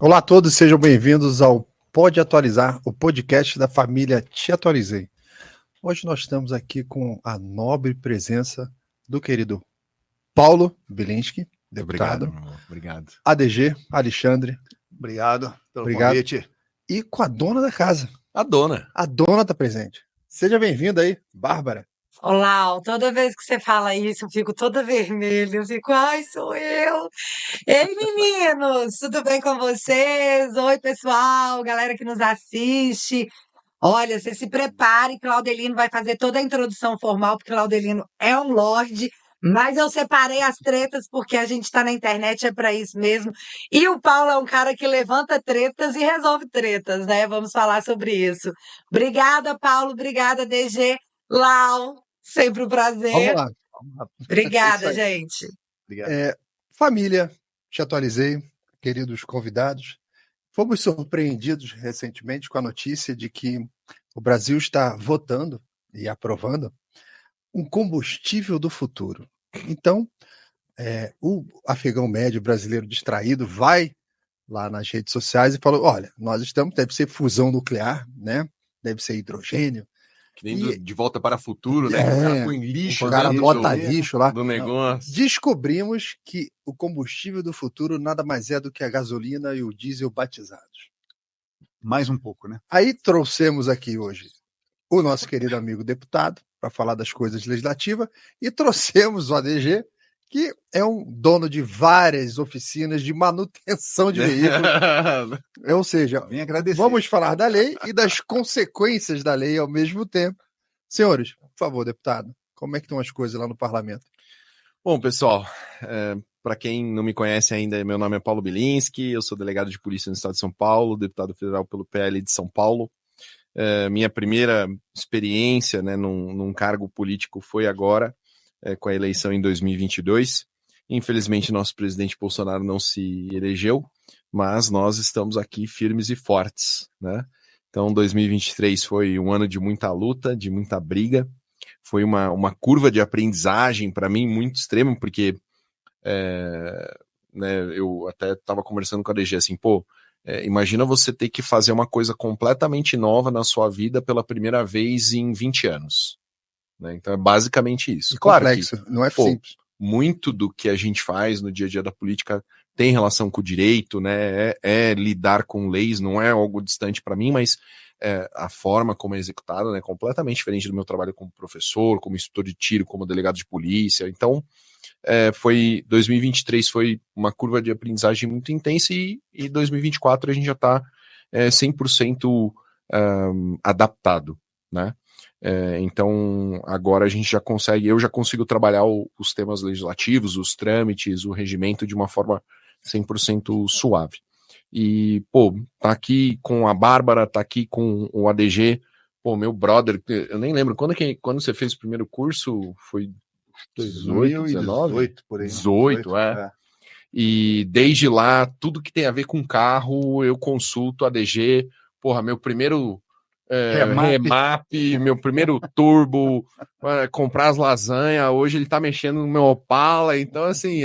Olá a todos, sejam bem-vindos ao Pode Atualizar, o podcast da família Te Atualizei. Hoje nós estamos aqui com a nobre presença do querido Paulo Bilinski, deputado. Obrigado, meu amor. Obrigado. ADG, Alexandre. Obrigado pelo convite. E com a dona da casa. A dona tá presente. Seja bem-vinda aí, Bárbara. Olá, toda vez que você fala isso, eu fico toda vermelha, eu fico, ai, sou eu. Ei, meninos, tudo bem com vocês? Oi, pessoal, galera que nos assiste. Olha, você se prepare, Claudelino vai fazer toda a introdução formal, porque Claudelino é um lorde, mas eu separei as tretas, porque a gente está na internet, é para isso mesmo. E o Paulo é um cara que levanta tretas e resolve tretas, né? Vamos falar sobre isso. Obrigada, Paulo, obrigada, DG. Lau, sempre um prazer. Vamos lá. Obrigada, gente. Obrigado. Família, Te Atualizei, queridos convidados. Fomos surpreendidos recentemente com a notícia de que o Brasil está votando e aprovando um combustível do futuro. Então, o afegão médio brasileiro distraído vai lá nas redes sociais e falou, olha, deve ser fusão nuclear, né? Deve ser hidrogênio. que nem De Volta para o Futuro, né? É, O cara põe lixo, o cara dentro bota lixo lá. do negócio. Descobrimos que o combustível do futuro nada mais é do que a gasolina e o diesel batizados. Mais um pouco, né? Aí trouxemos aqui hoje o nosso querido amigo deputado para falar das coisas legislativas e trouxemos o ADG, que é um dono de várias oficinas de manutenção de veículos. Ou seja, Vem agradecer. vamos falar da lei e das consequências da lei ao mesmo tempo. Senhores, por favor, deputado, como é que estão as coisas lá no parlamento? Bom, pessoal, para quem não me conhece ainda, meu nome é Paulo Bilinski, eu sou delegado de polícia no estado de São Paulo, deputado federal pelo PL de São Paulo. Minha primeira experiência, né, num cargo político foi agora, com a eleição em 2022. Infelizmente, nosso presidente Bolsonaro não se elegeu, mas nós estamos aqui firmes e fortes, né? Então, 2023 foi um ano de muita luta, de muita briga. Foi uma curva de aprendizagem, para mim, muito extrema, porque né, eu até estava conversando com a DG assim, imagina você ter que fazer uma coisa completamente nova na sua vida pela primeira vez em 20 anos. Né? Então é basicamente isso. E claro complexo, que, não é simples. Muito do que a gente faz no dia a dia da política tem relação com o direito, né? É lidar com leis, não é algo distante para mim, mas a forma como é executada, né, é completamente diferente do meu trabalho como professor, como instrutor de tiro, como delegado de polícia. Então, 2023 foi uma curva de aprendizagem muito intensa e 2024 a gente já está 100% adaptado, né? Então agora a gente já consegue, eu já consigo trabalhar os temas legislativos, os trâmites, o regimento de uma forma 100% suave. E, tá aqui com a Bárbara, tá aqui com o ADG, meu brother, eu nem lembro, quando você fez o primeiro curso, foi 18, 19? 18, por aí. 18, E desde lá, tudo que tem a ver com carro, eu consulto a ADG, meu primeiro remap, meu primeiro turbo, comprar as lasanhas, hoje ele tá mexendo no meu Opala, então assim,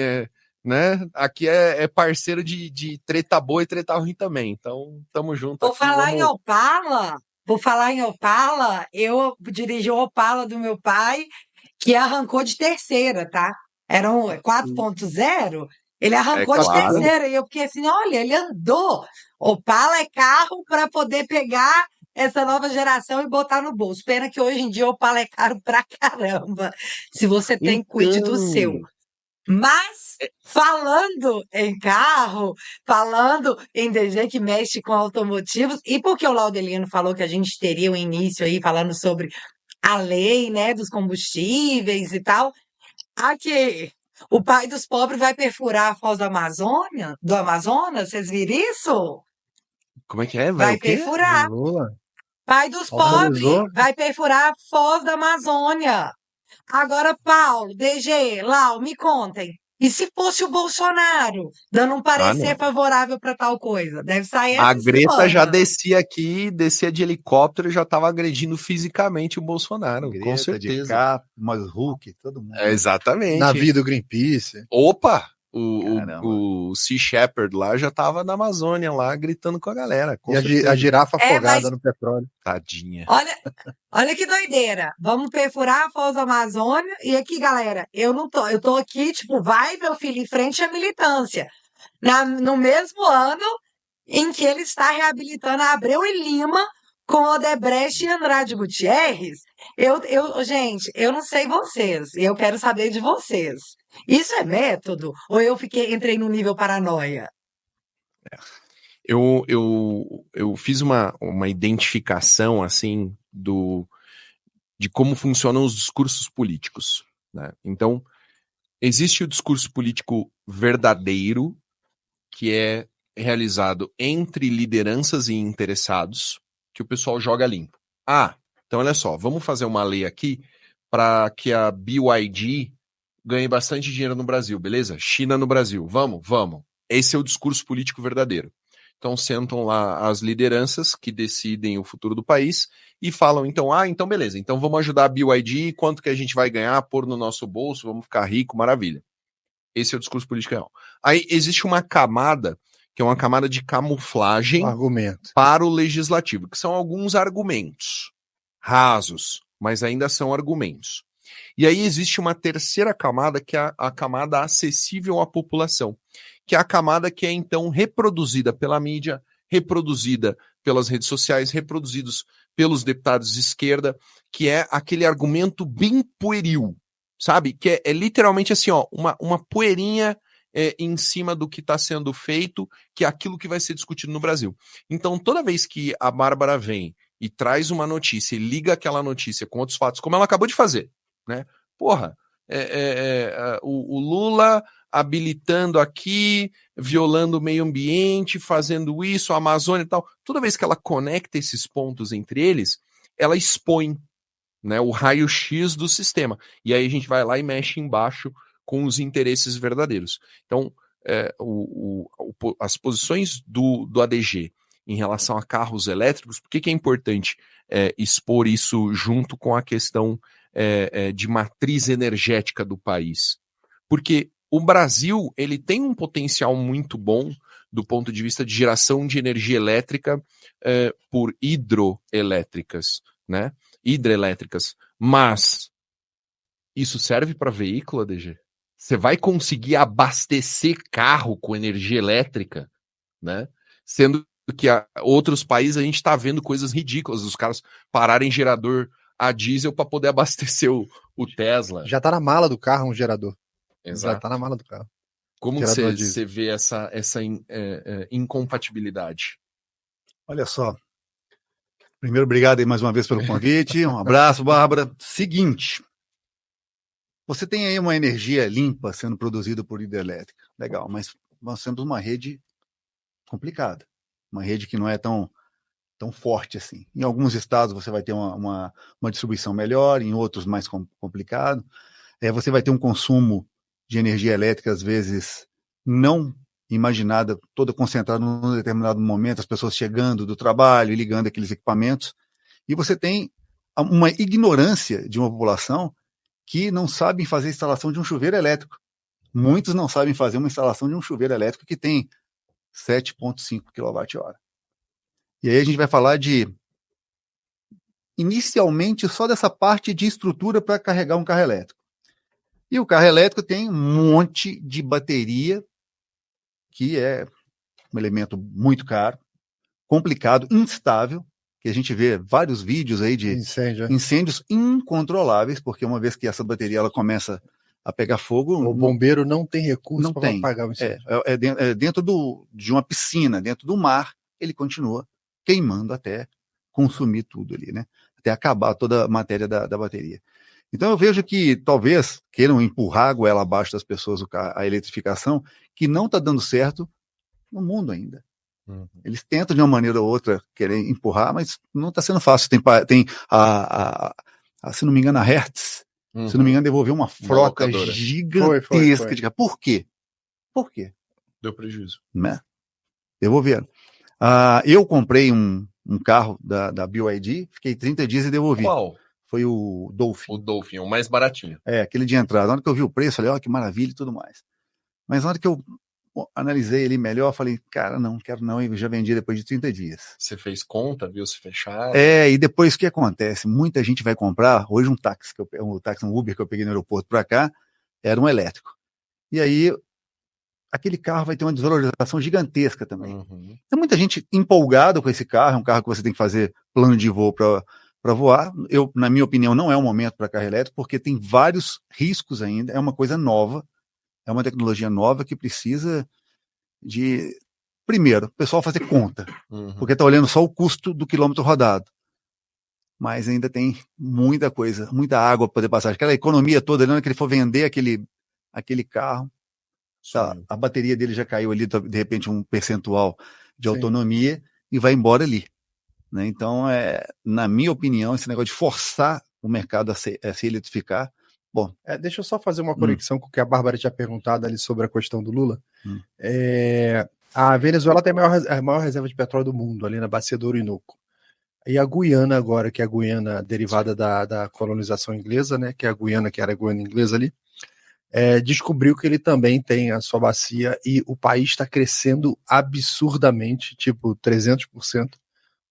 né, aqui é parceiro de treta boa e treta ruim também, então tamo junto. Por falar em Opala, eu dirigi o Opala do meu pai, que arrancou de terceira, tá? Era um 4.0, ele arrancou de terceira, e eu fiquei assim, olha, ele andou. Opala é carro para poder pegar essa nova geração e botar no bolso. Pena que hoje em dia o Opala é caro pra caramba. Se você tem, cuide do seu. Mas, falando em carro, falando em DG que mexe com automotivos, e porque o Laudelino falou que a gente teria um início aí falando sobre a lei, né, dos combustíveis e tal, aqui, o pai dos pobres vai perfurar a foz do Amazonas, vocês viram isso? Como é que é? Vai perfurar. Pai dos pobres vai perfurar a foz da Amazônia. Agora, Paulo, DG, Lau, me contem. E se fosse o Bolsonaro dando um parecer favorável para tal coisa? Deve sair essa A Greta semana. já descia aqui, descia de helicóptero e já estava agredindo fisicamente o Bolsonaro, Greta, com certeza. De Cap, mas Hulk, todo mundo. Exatamente. Na vida do Greenpeace. Opa! o Sea Shepherd lá já tava na Amazônia lá, gritando com a galera. Com e a girafa afogada mas no petróleo. Tadinha. olha que doideira. Vamos perfurar a Foz do Amazônia. E aqui, galera, eu tô aqui, tipo, vai, meu filho, em frente à militância. No mesmo ano em que ele está reabilitando a Abreu e Lima com Odebrecht e Andrade Gutierrez. Gente, eu não sei vocês, eu quero saber de vocês. Isso é método? Ou entrei num nível paranoia? Eu fiz uma identificação, assim, de como funcionam os discursos políticos, né? Então, existe o discurso político verdadeiro, que é realizado entre lideranças e interessados, que o pessoal joga limpo. Então olha só, vamos fazer uma lei aqui para que a BYD ganhe bastante dinheiro no Brasil, beleza? China no Brasil, vamos. Esse é o discurso político verdadeiro. Então sentam lá as lideranças que decidem o futuro do país e falam, então beleza, então vamos ajudar a BYD, quanto que a gente vai ganhar, pôr no nosso bolso, vamos ficar rico, maravilha. Esse é o discurso político real. Aí existe uma camada, que é uma camada de camuflagem para o legislativo, que são alguns argumentos rasos, mas ainda são argumentos. E aí existe uma terceira camada, que é a camada acessível à população, que é a camada que é então reproduzida pela mídia, reproduzida pelas redes sociais, reproduzidos pelos deputados de esquerda, que é aquele argumento bem pueril, sabe? Que é literalmente assim, ó, uma poeirinha em cima do que está sendo feito, que é aquilo que vai ser discutido no Brasil. Então, toda vez que a Bárbara vem e traz uma notícia e liga aquela notícia com outros fatos, como ela acabou de fazer, né? Porra, o Lula habilitando aqui, violando o meio ambiente, fazendo isso, a Amazônia e tal. Toda vez que ela conecta esses pontos entre eles, ela expõe, né, o raio-x do sistema. E aí a gente vai lá e mexe embaixo com os interesses verdadeiros. Então, as posições do ADG em relação a carros elétricos, por que é importante expor isso junto com a questão de matriz energética do país? Porque o Brasil ele tem um potencial muito bom do ponto de vista de geração de energia elétrica por hidroelétricas, né? Hidrelétricas. Mas isso serve para veículo, ADG? Você vai conseguir abastecer carro com energia elétrica, né? Sendo que outros países a gente está vendo coisas ridículas, os caras pararem gerador a diesel para poder abastecer o Tesla. Já está na mala do carro um gerador. Exato. Já está na mala do carro. Como você vê essa incompatibilidade? Olha só. Primeiro, obrigado aí mais uma vez pelo convite. Um abraço, Bárbara. Seguinte, você tem aí uma energia limpa sendo produzida por hidrelétrica. Legal, mas nós temos uma rede complicada. Uma rede que não é tão forte assim. Em alguns estados você vai ter uma distribuição melhor, em outros mais complicado. Você vai ter um consumo de energia elétrica, às vezes, não imaginada, toda concentrada num determinado momento, as pessoas chegando do trabalho e ligando aqueles equipamentos. E você tem uma ignorância de uma população que não sabe fazer a instalação de um chuveiro elétrico. Muitos não sabem fazer uma instalação de um chuveiro elétrico que tem 7,5 kWh. E aí a gente vai falar inicialmente, só dessa parte de estrutura para carregar um carro elétrico. E o carro elétrico tem um monte de bateria, que é um elemento muito caro, complicado, instável, que a gente vê vários vídeos aí de incêndios incontroláveis, porque uma vez que essa bateria ela começa a pegar fogo... O bombeiro não tem recurso para apagar o incêndio. Dentro de uma piscina, dentro do mar, ele continua queimando até consumir tudo ali, né? Até acabar toda a matéria da bateria. Então eu vejo que talvez queiram empurrar a goela abaixo das pessoas a eletrificação, que não está dando certo no mundo ainda. Uhum. Eles tentam de uma maneira ou outra querer empurrar, mas não está sendo fácil. Tem se não me engano, a Hertz, se não me engano, devolveu uma frota gigantesca. Por quê? Por quê? Deu prejuízo. Né? Devolveram. Eu comprei um carro da BYD, fiquei 30 dias e devolvi. Qual? Foi o Dolphin. O Dolphin, o mais baratinho. Aquele de entrada. Na hora que eu vi o preço, falei, que maravilha e tudo mais. Mas na hora que eu analisei ele melhor, falei, cara, não quero não, e já vendi depois de 30 dias. Você fez conta, viu se fechar? E depois o que acontece? Muita gente vai comprar, hoje um Uber que eu peguei no aeroporto para cá, era um elétrico. E aí, aquele carro vai ter uma desvalorização gigantesca também. Uhum. Tem muita gente empolgada com esse carro, é um carro que você tem que fazer plano de voo para voar. Eu, na minha opinião, não é um momento para carro elétrico, porque tem vários riscos ainda, é uma coisa nova, é uma tecnologia nova que precisa de, primeiro, o pessoal fazer conta, porque está olhando só o custo do quilômetro rodado. Mas ainda tem muita coisa, muita água para poder passar. Aquela economia toda, na hora que ele for vender aquele carro, tá, a bateria dele já caiu ali, de repente, um percentual de autonomia e vai embora ali. Né? Então, na minha opinião, esse negócio de forçar o mercado a se eletrificar. Bom, deixa eu só fazer uma conexão com o que a Bárbara tinha perguntado ali sobre a questão do Lula. A Venezuela tem a maior reserva de petróleo do mundo, ali na bacia do Orinoco. E a Guiana agora, que é a Guiana derivada da colonização inglesa, né, que é a Guiana, que era a Guiana inglesa ali, descobriu que ele também tem a sua bacia e o país está crescendo absurdamente, tipo 300%,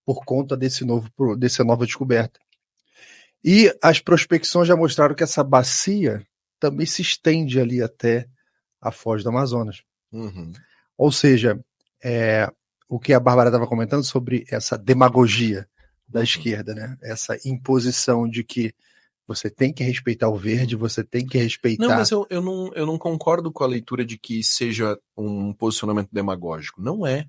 por conta dessa nova descoberta. E as prospecções já mostraram que essa bacia também se estende ali até a foz do Amazonas. Ou seja, o que a Bárbara estava comentando sobre essa demagogia da esquerda, né? Essa imposição de que você tem que respeitar o verde, você tem que respeitar... Não, mas eu não concordo com a leitura de que seja um posicionamento demagógico. Não é.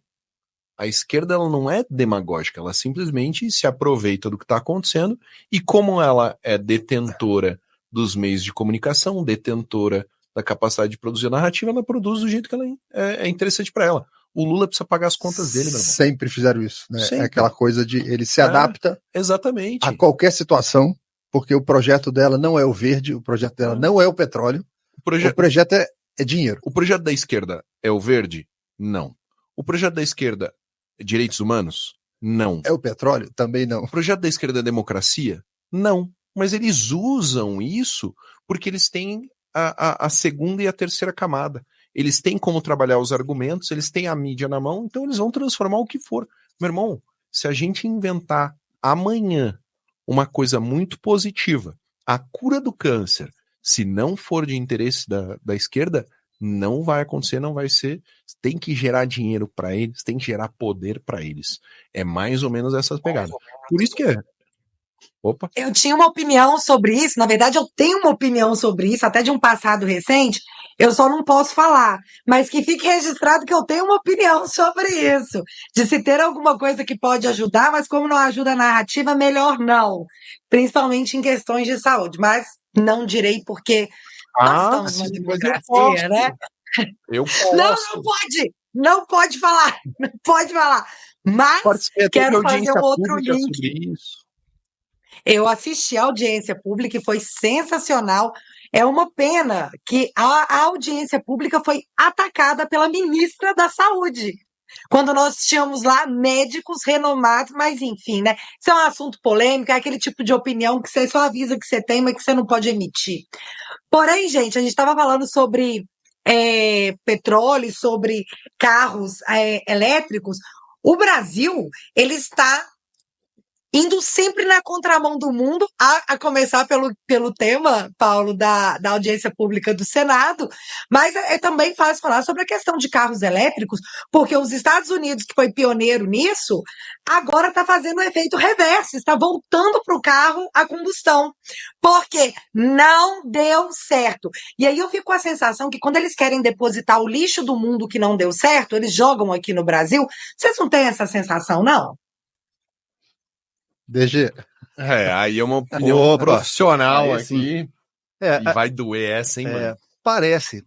A esquerda ela não é demagógica, ela simplesmente se aproveita do que está acontecendo e como ela é detentora dos meios de comunicação, detentora da capacidade de produzir narrativa, ela produz do jeito que ela é interessante para ela. O Lula precisa pagar as contas dele, meu irmão. Sempre fizeram isso, né? Sempre. É aquela coisa de ele se adapta exatamente. a qualquer situação, porque o projeto dela não é o verde, o projeto dela não é o petróleo, o projeto é dinheiro. O projeto da esquerda é o verde? Não. O projeto da esquerda é direitos humanos? Não. É o petróleo? Também não. O projeto da esquerda é democracia? Não. Mas eles usam isso porque eles têm a segunda e a terceira camada. Eles têm como trabalhar os argumentos, eles têm a mídia na mão, então eles vão transformar o que for. Meu irmão, se a gente inventar amanhã uma coisa muito positiva, a cura do câncer, se não for de interesse da esquerda, não vai acontecer, não vai ser. Tem que gerar dinheiro para eles, tem que gerar poder para eles. É mais ou menos essas pegadas. Por isso que é. Opa. Eu tinha uma opinião sobre isso, na verdade eu tenho uma opinião sobre isso, até de um passado recente, eu só não posso falar, mas que fique registrado que eu tenho uma opinião sobre isso, de se ter alguma coisa que pode ajudar, mas como não ajuda a narrativa, melhor não, principalmente em questões de saúde, mas não direi porque nós estamos numa democracia, né? Eu posso. Não pode falar, não pode falar, mas quero fazer um outro link. Sobre isso. Eu assisti a audiência pública e foi sensacional. É uma pena que a audiência pública foi atacada pela ministra da Saúde, quando nós tínhamos lá médicos renomados, mas enfim, né? Isso é um assunto polêmico, é aquele tipo de opinião que você só avisa que você tem, mas que você não pode emitir. Porém, gente, a gente estava falando sobre petróleo, sobre carros elétricos. O Brasil, ele está indo sempre na contramão do mundo, a começar pelo tema, Paulo, da audiência pública do Senado, mas também faz falar sobre a questão de carros elétricos, porque os Estados Unidos, que foi pioneiro nisso, agora está fazendo o efeito reverso, está voltando para o carro a combustão, porque não deu certo. E aí eu fico com a sensação que quando eles querem depositar o lixo do mundo que não deu certo, eles jogam aqui no Brasil. Vocês não têm essa sensação, não? DG. Aí é uma opinião profissional aqui. E vai doer essa, hein, mano? Parece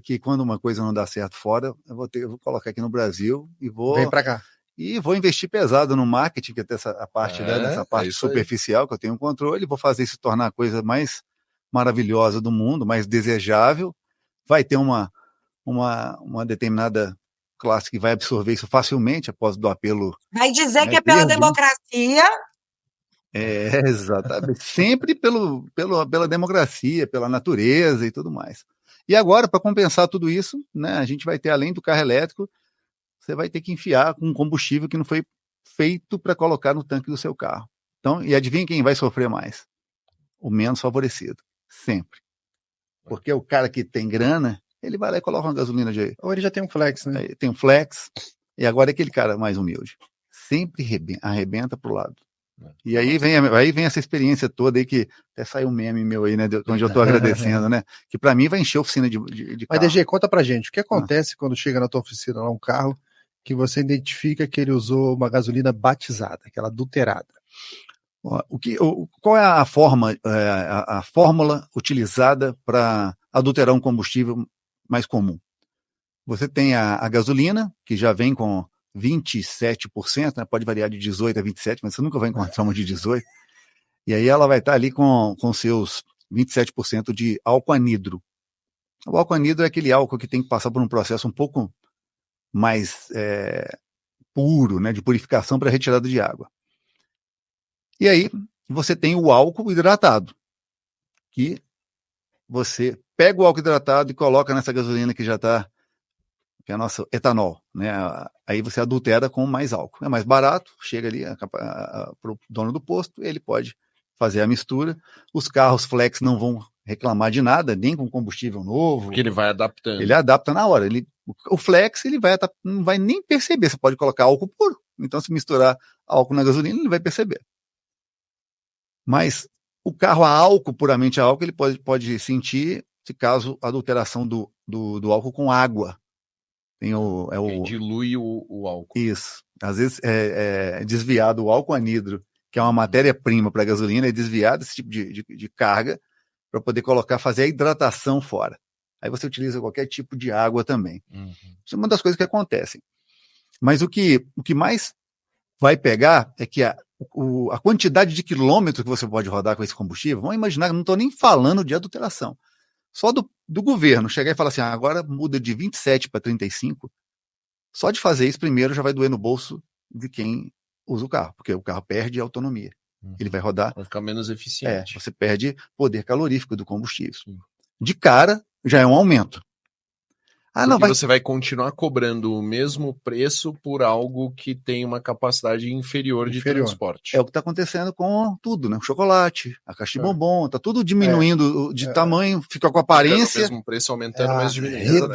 que quando uma coisa não dá certo fora, eu vou colocar aqui no Brasil e vou. Vem pra cá. E vou investir pesado no marketing, que até essa parte dessa parte superficial que eu tenho controle, vou fazer isso tornar a coisa mais maravilhosa do mundo, mais desejável. Vai ter uma determinada classe que vai absorver isso facilmente após do apelo. Vai dizer que é pela democracia. Exatamente. Sempre pela democracia, pela natureza e tudo mais. E agora, para compensar tudo isso, né, a gente vai ter, além do carro elétrico, você vai ter que enfiar com um combustível que não foi feito para colocar no tanque do seu carro. Então, e adivinha quem vai sofrer mais? O menos favorecido. Sempre. Porque o cara que tem grana, ele vai lá e coloca uma gasolina de... Ou ele já tem um flex, né? Tem um flex, e agora é aquele cara mais humilde. Sempre arrebenta pro lado. E aí vem essa experiência toda aí, que até saiu um meme meu aí, né, onde eu tô agradecendo, né, que para mim vai encher a oficina de Mas, carro. DG, conta pra gente, o que acontece quando chega na tua oficina lá um carro que você identifica que ele usou uma gasolina batizada, aquela adulterada? Qual é a fórmula utilizada para adulterar um combustível mais comum? Você tem a gasolina, que já vem com 27%, né? Pode variar de 18 a 27, mas você nunca vai encontrar uma de 18. E aí ela vai estar ali com seus 27% de álcool anidro. O álcool anidro é aquele álcool que tem que passar por um processo um pouco mais puro, né, de purificação para retirada de água. E aí você tem o álcool hidratado, que você pega o álcool hidratado e coloca nessa gasolina que já está, que é a nossa etanol, né? Aí você adultera com mais álcool. É mais barato, chega ali para o dono do posto, ele pode fazer a mistura. Os carros flex não vão reclamar de nada, nem com combustível novo. Porque ele vai adaptando. Ele adapta na hora. O flex ele não vai nem perceber. Você pode colocar álcool puro. Então, se misturar álcool na gasolina, ele vai perceber. Mas o carro a álcool, puramente a álcool, ele pode sentir, se caso a adulteração do álcool com água. Ele dilui o álcool. Isso. Às vezes é desviado o álcool anidro, que é uma matéria-prima para a gasolina, é desviado esse tipo de carga para poder fazer a hidratação fora. Aí você utiliza qualquer tipo de água também. Isso é uma das coisas que acontecem. Mas o que mais vai pegar é que a quantidade de quilômetros que você pode rodar com esse combustível, vamos imaginar, não estou nem falando de adulteração. Só do governo chegar e falar assim, agora muda de 27 para 35, só de fazer isso primeiro já vai doer no bolso de quem usa o carro, porque o carro perde autonomia. Ele vai rodar... Vai ficar menos eficiente. Você perde poder calorífico do combustível. De cara, já é um aumento. Você vai continuar cobrando o mesmo preço por algo que tem uma capacidade inferior de transporte. É o que está acontecendo com tudo, né? O chocolate, a caixa de bombom, está tudo diminuindo de tamanho, fica com aparência. O mesmo preço aumentando, mas diminuindo.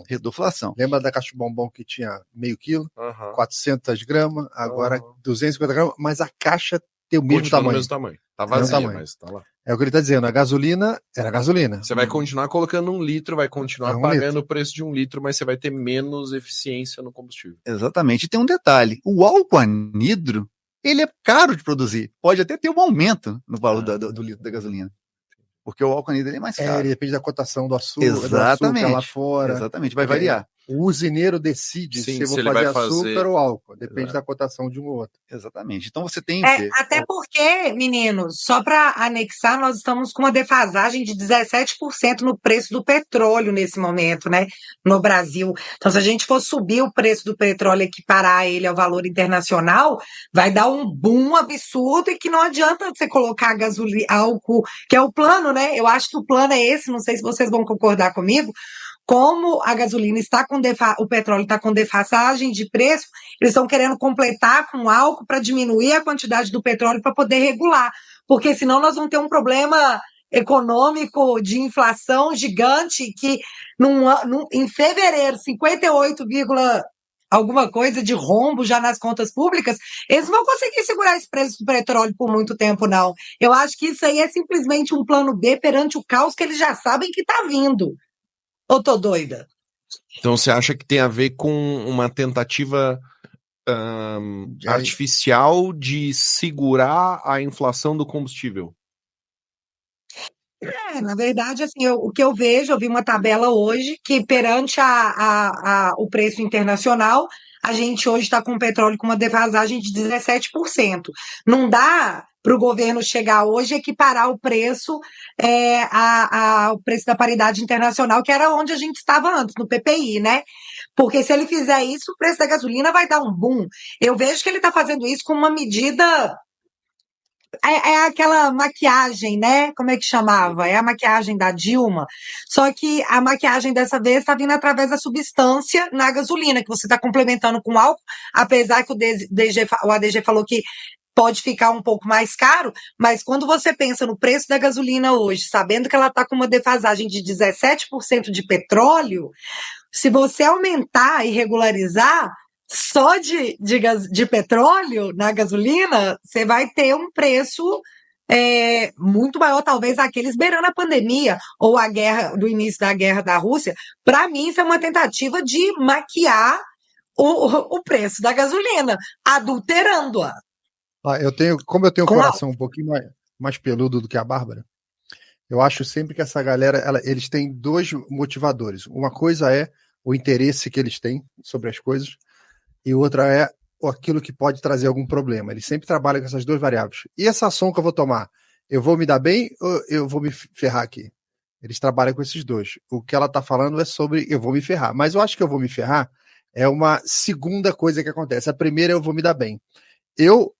Reduflação. Lembra da caixa de bombom que tinha meio quilo, 400 gramas, agora 250 gramas, mas a caixa tem o mesmo tamanho. Mesmo tamanho. Tá vazia, mas tá lá. É o que ele está dizendo, a gasolina era gasolina. Você vai continuar colocando 1 litro, vai continuar pagando o preço de 1 litro, mas você vai ter menos eficiência no combustível. Exatamente. E tem um detalhe, o álcool anidro, ele é caro de produzir. Pode até ter um aumento no valor do litro da gasolina. Porque o álcool anidro é mais caro. Ele depende da cotação do açúcar, exatamente, do açúcar lá fora. Exatamente, vai variar. O usineiro decide se eu vou fazer açúcar ou álcool. Depende da cotação de um ou outro. Exatamente. Então você tem até porque, meninos, só para anexar, nós estamos com uma defasagem de 17% no preço do petróleo nesse momento, né? No Brasil. Então, se a gente for subir o preço do petróleo e equiparar ele ao valor internacional, vai dar um boom absurdo e que não adianta você colocar gasolina, álcool, que é o plano, né? Eu acho que o plano é esse, não sei se vocês vão concordar comigo. Como a gasolina está com o petróleo está com defasagem de preço, eles estão querendo completar com álcool para diminuir a quantidade do petróleo para poder regular, porque senão nós vamos ter um problema econômico de inflação gigante que em fevereiro 58, alguma coisa de rombo já nas contas públicas, eles não vão conseguir segurar esse preço do petróleo por muito tempo, não. Eu acho que isso aí é simplesmente um plano B perante o caos que eles já sabem que está vindo. Ou tô doida? Então você acha que tem a ver com uma tentativa artificial de segurar a inflação do combustível? Na verdade, assim, o que eu vejo, eu vi uma tabela hoje que perante o preço internacional, a gente hoje está com o petróleo com uma defasagem de 17%. Não dá para o governo chegar hoje e equiparar o preço ao preço da paridade internacional, que era onde a gente estava antes, no PPI, né? Porque se ele fizer isso, o preço da gasolina vai dar um boom. Eu vejo que ele está fazendo isso com uma medida É aquela maquiagem, né? Como é que chamava? É a maquiagem da Dilma. Só que a maquiagem dessa vez está vindo através da substância na gasolina, que você está complementando com álcool, apesar que o ADG falou que pode ficar um pouco mais caro, mas quando você pensa no preço da gasolina hoje, sabendo que ela está com uma defasagem de 17% de petróleo, se você aumentar e regularizar só de petróleo na gasolina, você vai ter um preço muito maior, talvez aqueles beirando a pandemia ou a guerra, do início da guerra da Rússia. Para mim, isso é uma tentativa de maquiar o preço da gasolina, adulterando-a. Como eu tenho o Com coração um pouquinho mais peludo do que a Bárbara, eu acho sempre que essa galera, eles têm dois motivadores. Uma coisa é o interesse que eles têm sobre as coisas, e outra é aquilo que pode trazer algum problema. Eles sempre trabalham com essas duas variáveis. E essa ação que eu vou tomar, eu vou me dar bem ou eu vou me ferrar aqui? Eles trabalham com esses dois. O que ela está falando é sobre eu vou me ferrar. Mas eu acho que eu vou me ferrar é uma segunda coisa que acontece. A primeira é eu vou me dar bem.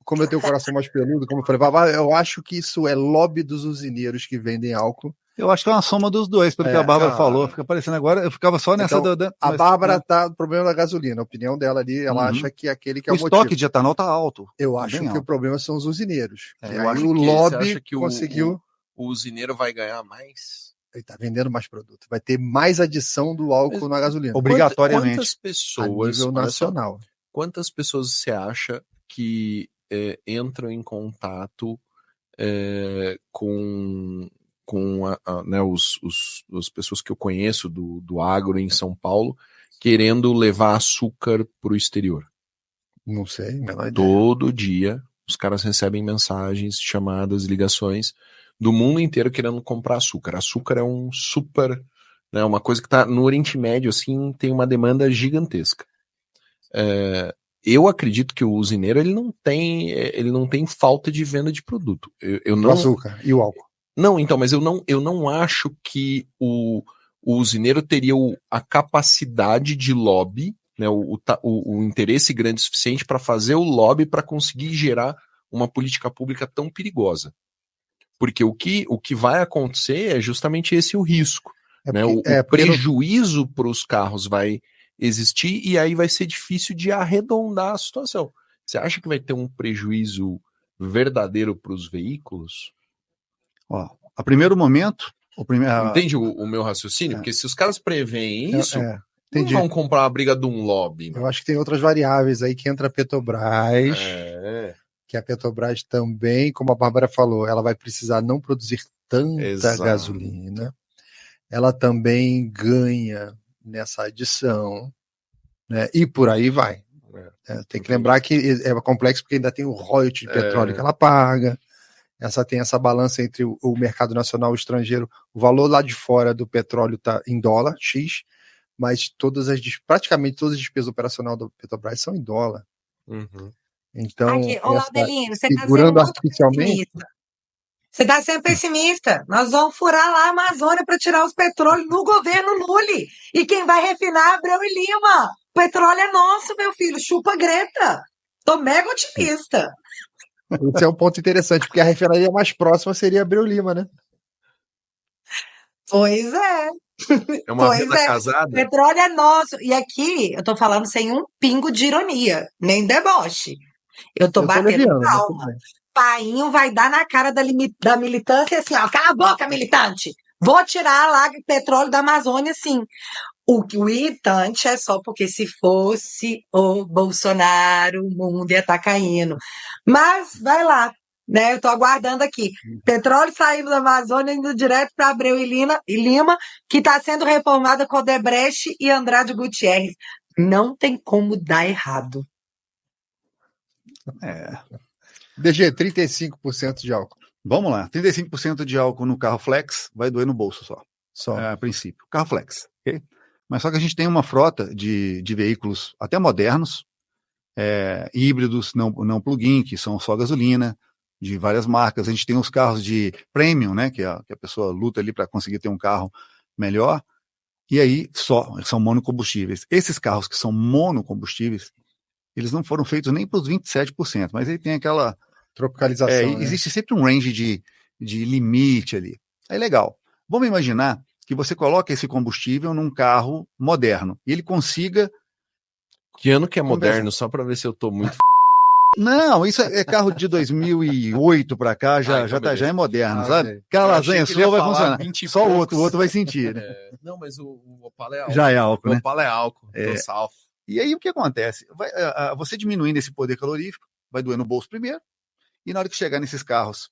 Como eu tenho o coração mais peludo, como eu falei, eu acho que isso é lobby dos usineiros que vendem álcool. Eu acho que é uma soma dos dois, pelo que a Bárbara falou. Fica parecendo agora, eu ficava só nessa... Então, a Bárbara tá no problema da gasolina. A opinião dela ali, ela acha que aquele que é o motivo. O estoque de etanol tá alto. Eu acho que o problema são os usineiros. Eu acho o que lobby conseguiu... O usineiro vai ganhar mais? Ele tá vendendo mais produto. Vai ter mais adição do álcool na gasolina. Obrigatoriamente. Quantas pessoas... A nível nacional. Quantas pessoas você acha que entram em contato com né, as pessoas que eu conheço do agro em São Paulo, querendo levar açúcar para o exterior? Não sei, menor ideia. Todo dia os caras recebem mensagens, chamadas, ligações do mundo inteiro querendo comprar açúcar. Açúcar é um super, né, uma coisa que está no Oriente Médio, assim, tem uma demanda gigantesca. Eu acredito que o usineiro ele não tem falta de venda de produto. O açúcar e o álcool. Não, então, mas eu não acho que o usineiro teria a capacidade de lobby, né, o interesse grande o suficiente para fazer o lobby para conseguir gerar uma política pública tão perigosa. Porque o que vai acontecer é justamente esse o risco. Né? O prejuízo para os carros vai existir e aí vai ser difícil de arredondar a situação. Você acha que vai ter um prejuízo verdadeiro para os veículos? A primeiro momento... Entende o meu raciocínio? Porque se os caras preveem isso, não vão comprar a briga de um lobby. Eu acho que tem outras variáveis aí que entra a Petrobras, que a Petrobras também, como a Bárbara falou, ela vai precisar não produzir tanta gasolina. Ela também ganha nessa adição, né? E por aí vai. Tem que lembrar que é complexo porque ainda tem o royalty de petróleo que ela paga. Tem essa balança entre o mercado nacional e o estrangeiro. O valor lá de fora do petróleo está em dólar, X, mas praticamente todas as despesas operacionais da Petrobras são em dólar. Uhum. Então, olá, Belino, você está segurando artificialmente. Você está sendo pessimista. Nós vamos furar lá a Amazônia para tirar os petróleos no governo Lula. E quem vai refinar é Abreu e Lima. O petróleo é nosso, meu filho. Chupa Greta. Tô mega otimista. Esse é um ponto interessante, porque a refinaria mais próxima seria Abreu Lima, né? Pois é. É uma venda casada. O petróleo é nosso. E aqui, eu tô falando sem um pingo de ironia, nem deboche. Eu tô batendo palma. Painho vai dar na cara da militância assim, ó, cala a boca, militante. Vou tirar lá o petróleo da Amazônia, sim. O irritante é só porque se fosse o Bolsonaro, o mundo ia estar caindo. Mas vai lá, né? Eu estou aguardando aqui. Petróleo saindo da Amazônia, indo direto para Abreu e Lima, que está sendo reformada com Odebrecht e Andrade Gutierrez. Não tem como dar errado. DG, 35% de álcool. Vamos lá, 35% de álcool no carro flex vai doer no bolso só. A princípio. Carro flex, ok? Mas só que a gente tem uma frota de veículos até modernos, híbridos, não plug-in, que são só gasolina, de várias marcas. A gente tem os carros de premium, né, que a pessoa luta ali para conseguir ter um carro melhor, e aí são monocombustíveis. Esses carros que são monocombustíveis, eles não foram feitos nem para os 27%, mas aí tem aquela Tropicalização, né? Existe sempre um range de limite ali. Aí legal. Vamos imaginar que você coloca esse combustível num carro moderno e ele consiga... Que ano que é moderno? Só para ver se eu tô muito... Não, isso é carro de 2008 para cá, já é moderno, sabe? Okay. Aquela lasanha sua vai funcionar. Só o outro vai sentir. Né? Não, mas o Opala é álcool. Já é álcool, né? O Opala é álcool, então salvo. E aí o que acontece? Você diminuindo esse poder calorífico, vai doer no bolso primeiro, e na hora que chegar nesses carros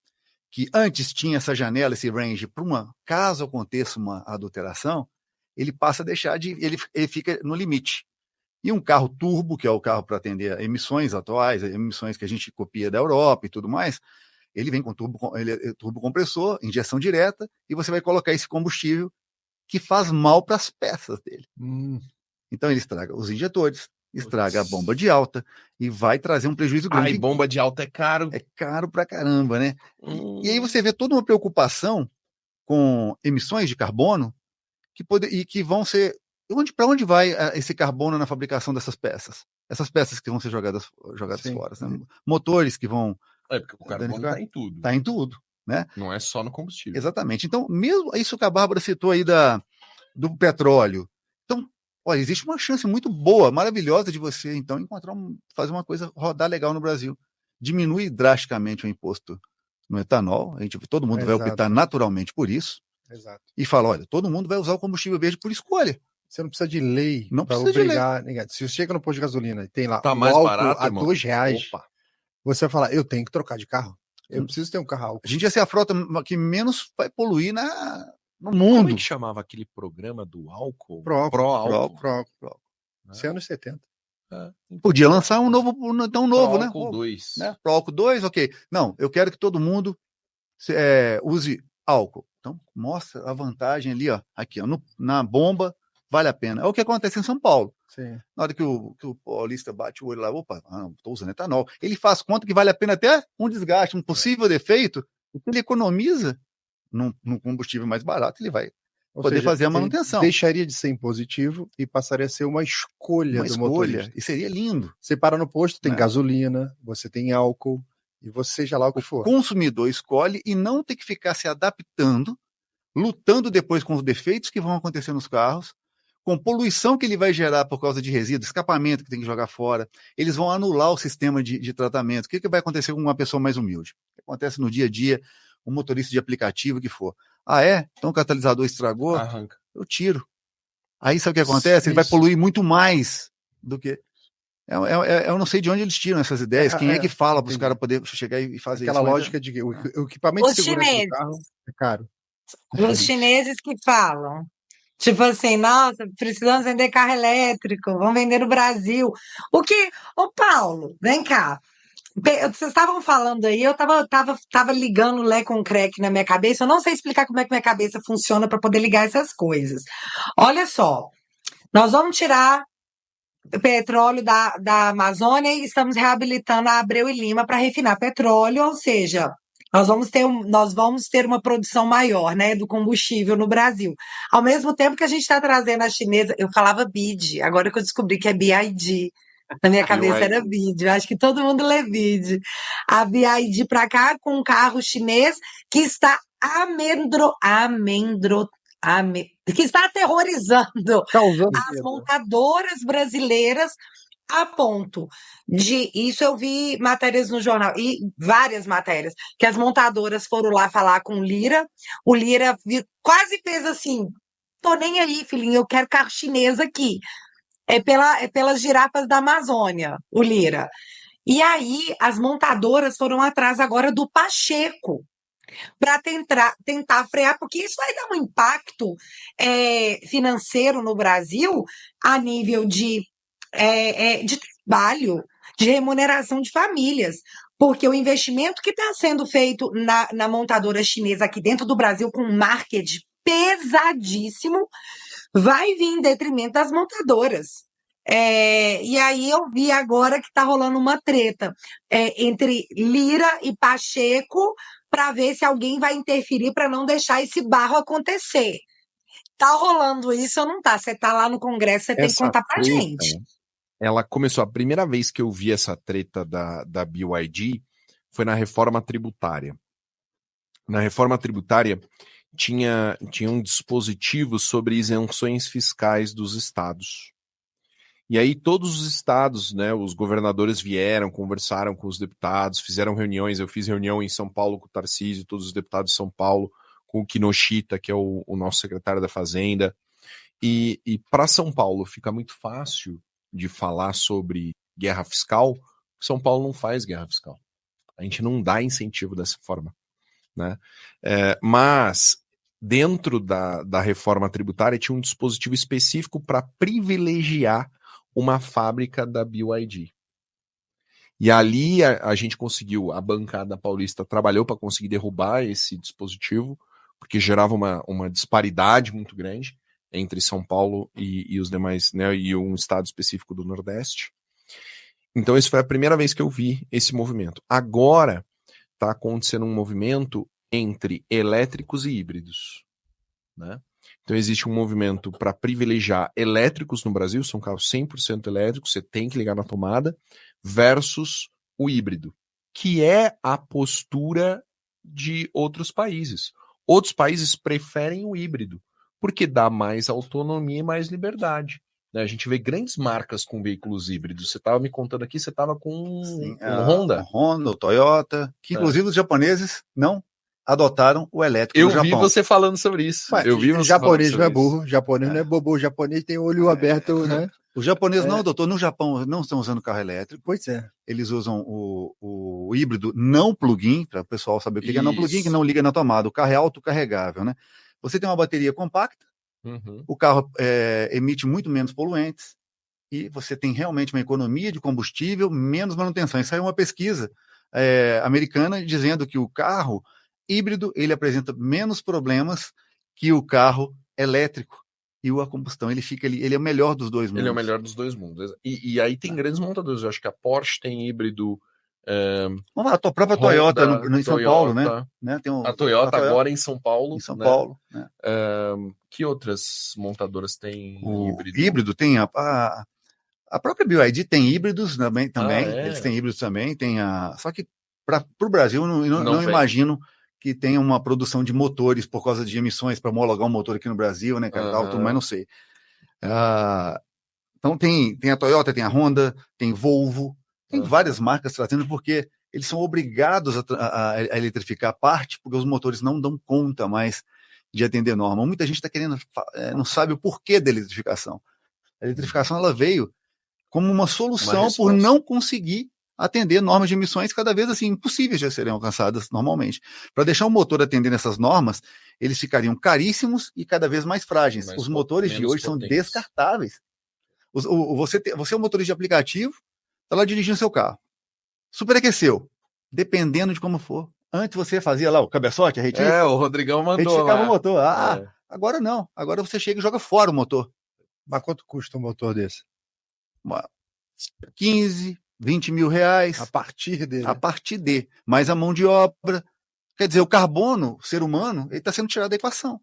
que antes tinha essa janela, esse range, para caso aconteça uma adulteração, ele passa a deixar de... Ele fica no limite. E um carro turbo, que é o carro para atender a emissões atuais, emissões que a gente copia da Europa e tudo mais, ele vem com turbo compressor, injeção direta, e você vai colocar esse combustível que faz mal para as peças dele. Então ele estraga os injetores, estraga a bomba de alta e vai trazer um prejuízo grande. E bomba de alta é caro. É caro pra caramba, né? E aí você vê toda uma preocupação com emissões de carbono que vão ser... Para onde vai esse carbono na fabricação dessas peças? Essas peças que vão ser jogadas fora. Né? Motores que vão... porque o carbono está em tudo. Está em tudo, né? Não é só no combustível. Exatamente. Então, mesmo isso que a Bárbara citou aí do petróleo. Então, olha, existe uma chance muito boa, maravilhosa de você, então, fazer uma coisa rodar legal no Brasil. Diminui drasticamente o imposto no etanol. Todo mundo vai optar naturalmente por isso. Exato. E fala, olha, todo mundo vai usar o combustível verde por escolha. Você não precisa de lei para obrigar ninguém. Se você chega no posto de gasolina e tem lá mais álcool barato, a R$2, você vai falar, eu tenho que trocar de carro. Eu preciso ter um carro álcool. A gente ia ser a frota que menos vai poluir no mundo. Como é que chamava aquele programa do álcool? Pro-álcool. Isso é anos 70. Podia lançar um novo, né? Pro-álcool 2. Né? Pro-álcool 2, ok. Não, eu quero que todo mundo use álcool. Então, mostra a vantagem ali, ó, aqui, ó, na bomba, vale a pena. É o que acontece em São Paulo. Sim. Na hora que o paulista bate o olho lá, opa, estou usando etanol. Ele faz conta que vale a pena até um desgaste, um possível defeito, porque ele economiza num combustível mais barato, ele vai poder fazer a manutenção. Deixaria de ser impositivo e passaria a ser uma escolha do motorista. E seria lindo. Você para no posto, tem gasolina, você tem álcool, e você seja lá o que for. O consumidor escolhe e não tem que ficar se adaptando, lutando depois com os defeitos que vão acontecer nos carros, com poluição que ele vai gerar por causa de resíduos, escapamento que tem que jogar fora. Eles vão anular o sistema de tratamento. O que vai acontecer com uma pessoa mais humilde? O que acontece no dia a dia, um motorista de aplicativo que for. Então o catalisador estragou, arranca. Eu tiro. Aí sabe o que acontece? Ele vai poluir muito mais do que... Eu não sei de onde eles tiram essas ideias. Quem é que fala para os caras poderem chegar e fazer aquela isso? Lógica de que o equipamento de segurança do carro é caro. Os chineses que falam. Tipo assim, nossa, precisamos vender carro elétrico, vamos vender no Brasil. Ô Paulo, vem cá. Vocês estavam falando aí, eu tava ligando Lé com creque na minha cabeça. Eu não sei explicar como é que minha cabeça funciona para poder ligar essas coisas. Olha só, nós vamos tirar petróleo da Amazônia e estamos reabilitando a Abreu e Lima para refinar petróleo, ou seja, nós vamos ter uma produção maior, né, do combustível no Brasil. Ao mesmo tempo que a gente está trazendo a chinesa, eu falava BID, agora que eu descobri que é BID. Na minha cabeça era BID, eu acho que todo mundo lê BID. A BID para cá com um carro chinês que está que está aterrorizando as montadoras brasileiras a ponto de... Isso eu vi matérias no jornal, e várias matérias, que as montadoras foram lá falar com o Lira quase fez assim, tô nem aí, filhinho, eu quero carro chinês aqui. É pelas girafas da Amazônia, o Lira. E aí as montadoras foram atrás agora do Pacheco, para tentar frear, porque isso vai dar um impacto financeiro no Brasil a nível de trabalho, de remuneração de famílias, porque o investimento que está sendo feito na montadora chinesa aqui dentro do Brasil, com um marketing pesadíssimo, vai vir em detrimento das montadoras. E aí eu vi agora que está rolando uma treta entre Lira e Pacheco para ver se alguém vai interferir para não deixar esse barro acontecer. Tá rolando isso ou não tá? Você tá lá no Congresso, você tem que contar pra gente. Ela começou, a primeira vez que eu vi essa treta da BYD foi na reforma tributária. Na reforma tributária tinha um dispositivo sobre isenções fiscais dos estados. E aí todos os estados, né, os governadores vieram, conversaram com os deputados, fizeram reuniões. Eu fiz reunião em São Paulo com o Tarcísio, todos os deputados de São Paulo, com o Kinoshita, que é o nosso secretário da Fazenda. E para São Paulo fica muito fácil de falar sobre guerra fiscal, porque São Paulo não faz guerra fiscal. A gente não dá incentivo dessa forma, né? Mas dentro da reforma tributária tinha um dispositivo específico para privilegiar uma fábrica da BYD. E ali a gente conseguiu, a bancada paulista trabalhou para conseguir derrubar esse dispositivo, porque gerava uma disparidade muito grande entre São Paulo e os demais, né, e um estado específico do Nordeste. Então, isso foi a primeira vez que eu vi esse movimento. Agora está acontecendo um movimento entre elétricos e híbridos, né? Então, existe um movimento para privilegiar elétricos no Brasil, são carros 100% elétricos, você tem que ligar na tomada, versus o híbrido, que é a postura de outros países. Outros países preferem o híbrido, porque dá mais autonomia e mais liberdade. Né? A gente vê grandes marcas com veículos híbridos. Você estava me contando aqui, você estava com um Honda. Um Honda, o Toyota, que inclusive os japoneses não adotaram o elétrico no Japão. Eu vi você falando sobre isso. Mas eu vi você japonês falando não é sobre burro, japonês não é bobo, o japonês tem o olho aberto, né? O japonês não adotou. No Japão não estão usando carro elétrico. Pois é. Eles usam o híbrido não plug-in, para o pessoal saber o que é não plug-in, que não liga na tomada. O carro é autocarregável, né? Você tem uma bateria compacta, o carro emite muito menos poluentes e você tem realmente uma economia de combustível, menos manutenção. Isso aí é uma pesquisa americana dizendo que o carro híbrido ele apresenta menos problemas que o carro elétrico. E a combustão, ele é o melhor dos dois mundos. Ele é o melhor dos dois mundos. E aí tem grandes montadores. Eu acho que a Porsche tem híbrido. A própria Honda, Toyota em São Paulo, né? Tem a Toyota agora em São Paulo. Em São Paulo. Né? Que outras montadoras têm híbrido? Híbrido tem a própria BYD tem híbridos também. Eles têm híbridos também. Só que para o Brasil, não imagino que tenha uma produção de motores por causa de emissões para homologar um motor aqui no Brasil, né, cara, tudo, mas não sei. Então tem a Toyota, tem a Honda, tem Volvo, tem várias marcas trazendo, porque eles são obrigados a eletrificar a parte, porque os motores não dão conta mais de atender norma. Muita gente está querendo, não sabe o porquê da eletrificação. A eletrificação ela veio como uma solução por não conseguir atender normas de emissões cada vez assim impossíveis de serem alcançadas normalmente. Para deixar o motor atendendo essas normas, eles ficariam caríssimos e cada vez mais frágeis. Os motores de hoje são descartáveis. Você é um motorista de aplicativo, está lá dirigindo seu carro. Superaqueceu. Dependendo de como for. Antes você fazia lá o cabeçote, a retífica. O Rodrigão mandou retificava o motor. Agora não. Agora você chega e joga fora o motor. Mas quanto custa um motor desse? 15, 20 mil reais. A partir dele. A partir de. Mais a mão de obra. Quer dizer, o carbono, o ser humano, ele está sendo tirado da equação.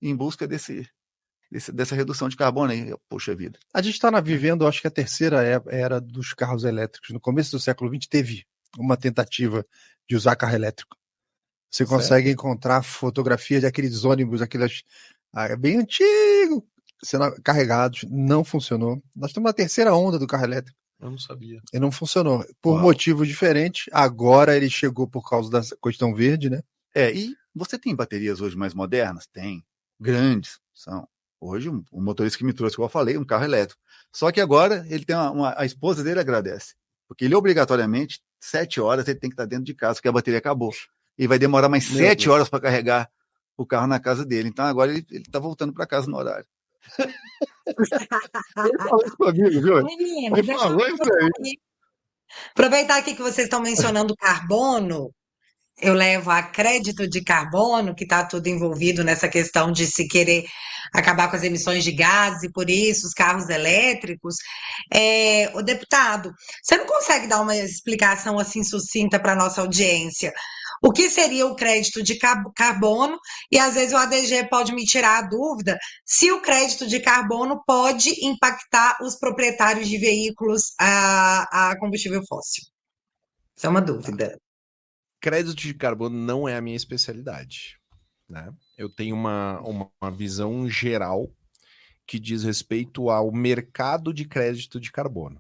Em busca dessa redução de carbono aí. Poxa vida. A gente está vivendo, acho que a terceira era dos carros elétricos. No começo do século XX teve uma tentativa de usar carro elétrico. Você consegue encontrar fotografia de aqueles ônibus, aqueles bem antigos, sendo carregados. Não funcionou. Nós temos uma terceira onda do carro elétrico. Eu não sabia. E não funcionou. Por motivos diferentes. Agora ele chegou por causa da questão verde, né? E você tem baterias hoje mais modernas? Tem. Grandes. São. Hoje, o motorista que me trouxe, como eu falei, um carro elétrico. Só que agora ele tem a esposa dele agradece. Porque ele obrigatoriamente, 7 horas, ele tem que estar dentro de casa, porque a bateria acabou. E vai demorar mais 7 horas para carregar o carro na casa dele. Então agora ele está voltando para casa no horário. Ele falou isso comigo, viu? Menino, aproveitar aqui que vocês estão mencionando carbono, eu levo a crédito de carbono, que está tudo envolvido nessa questão de se querer acabar com as emissões de gases, e por isso os carros elétricos. O deputado, você não consegue dar uma explicação assim sucinta para a nossa audiência? O que seria o crédito de carbono? E às vezes o ADG pode me tirar a dúvida se o crédito de carbono pode impactar os proprietários de veículos a combustível fóssil. Isso é uma dúvida. Crédito de carbono não é a minha especialidade, né? Eu tenho uma visão geral que diz respeito ao mercado de crédito de carbono,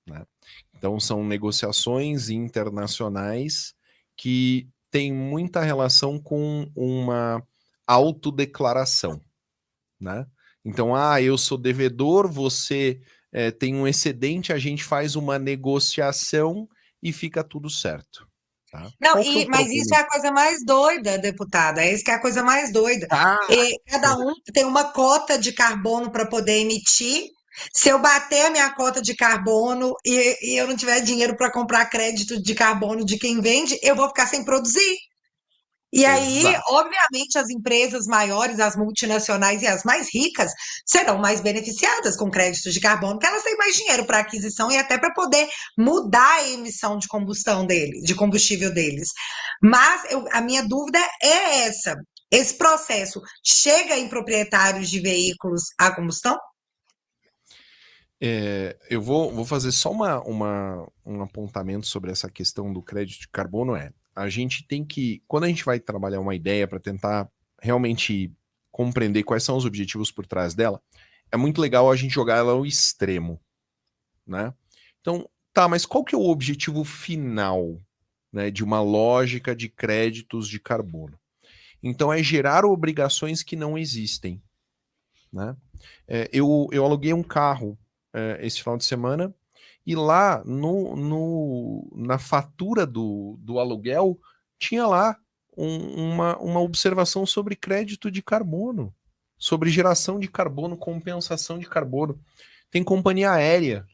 né? Então são negociações internacionais que têm muita relação com uma autodeclaração, né? Então, eu sou devedor, você tem um excedente, a gente faz uma negociação e fica tudo certo. Tá? Não, Qual que é o mas isso problema? é a coisa mais doida, deputada. É isso que é a coisa mais doida. Ah, Cada um tem uma cota de carbono para poder emitir. Se eu bater a minha cota de carbono e eu não tiver dinheiro para comprar crédito de carbono de quem vende, eu vou ficar sem produzir. E aí, exato. obviamente, as empresas maiores, as multinacionais e as mais ricas serão mais beneficiadas com créditos de carbono, porque elas têm mais dinheiro para aquisição e até para poder mudar a emissão de combustão deles, de combustível deles. Mas a minha dúvida é essa: esse processo chega em proprietários de veículos a combustão? Eu vou fazer só um apontamento sobre essa questão do crédito de carbono. A gente tem que, quando a gente vai trabalhar uma ideia para tentar realmente compreender quais são os objetivos por trás dela, é muito legal a gente jogar ela ao extremo, né? Então, mas qual que é o objetivo final, né, de uma lógica de créditos de carbono? Então, é gerar obrigações que não existem, né? Eu aluguei um carro esse final de semana e lá na fatura do aluguel tinha lá uma observação sobre crédito de carbono, sobre geração de carbono, compensação de carbono. Tem companhia aérea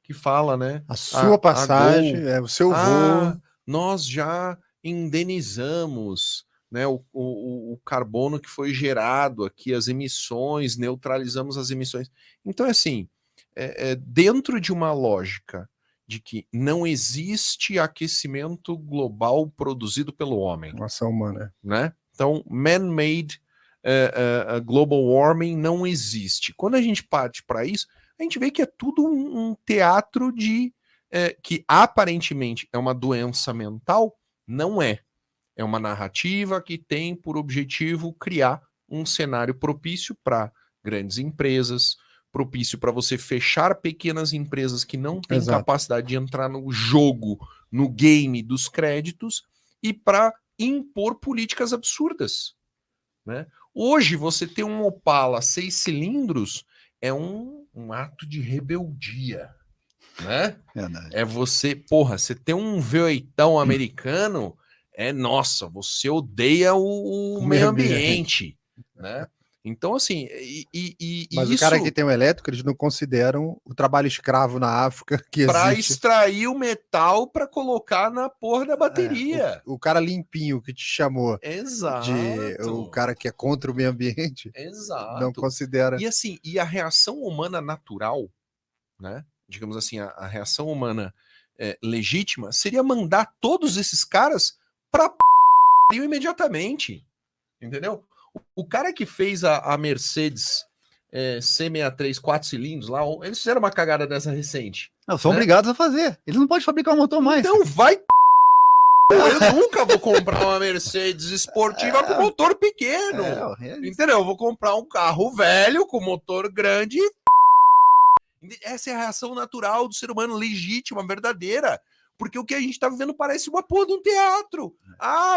que fala, né? A sua passagem, o seu voo. Nós já indenizamos, né, o carbono que foi gerado aqui, as emissões, neutralizamos as emissões. Então, assim, dentro de uma lógica de que não existe aquecimento global produzido pelo homem. Ação humana. Né? Então, man-made global warming não existe. Quando a gente parte para isso, a gente vê que é tudo um teatro que aparentemente é uma doença mental, não é. É uma narrativa que tem por objetivo criar um cenário propício para grandes empresas, propício para você fechar pequenas empresas que não têm capacidade de entrar no jogo, no game dos créditos, e para impor políticas absurdas, né? Hoje, você ter um Opala 6 cilindros é um ato de rebeldia, né? Você ter um V8 americano, nossa, você odeia o meio ambiente, né? Então, assim, mas isso... o cara que tem um elétrico, eles não consideram o trabalho escravo na África que existe. Para extrair o metal para colocar na porra da bateria. O cara limpinho que te chamou Exato. o cara que é contra o meio ambiente. Exato. Não considera. E assim, a reação humana natural, né? Digamos assim, a reação humana legítima seria mandar todos esses caras para imediatamente. Entendeu? O cara que fez a Mercedes C63 4 cilindros lá, eles fizeram uma cagada dessa recente. Não, são obrigados a fazer. Eles não podem fabricar um motor mais. Então vai. Eu nunca vou comprar uma Mercedes esportiva com motor pequeno. Entendeu? Eu vou comprar um carro velho com motor grande. Essa é a reação natural do ser humano, legítima, verdadeira. Porque o que a gente tá vivendo parece uma porra de um teatro.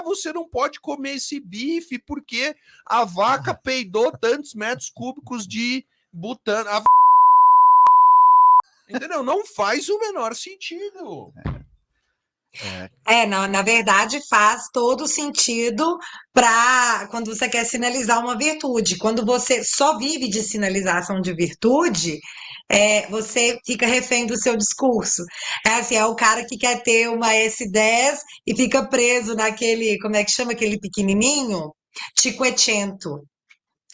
Você não pode comer esse bife porque a vaca peidou tantos metros cúbicos de butano. Entendeu? Não faz o menor sentido. Na verdade, faz todo sentido para quando você quer sinalizar uma virtude. Quando você só vive de sinalização de virtude, você fica refém do seu discurso. É o cara que quer ter uma S10 e fica preso naquele, como é que chama aquele pequenininho? Cinquecento.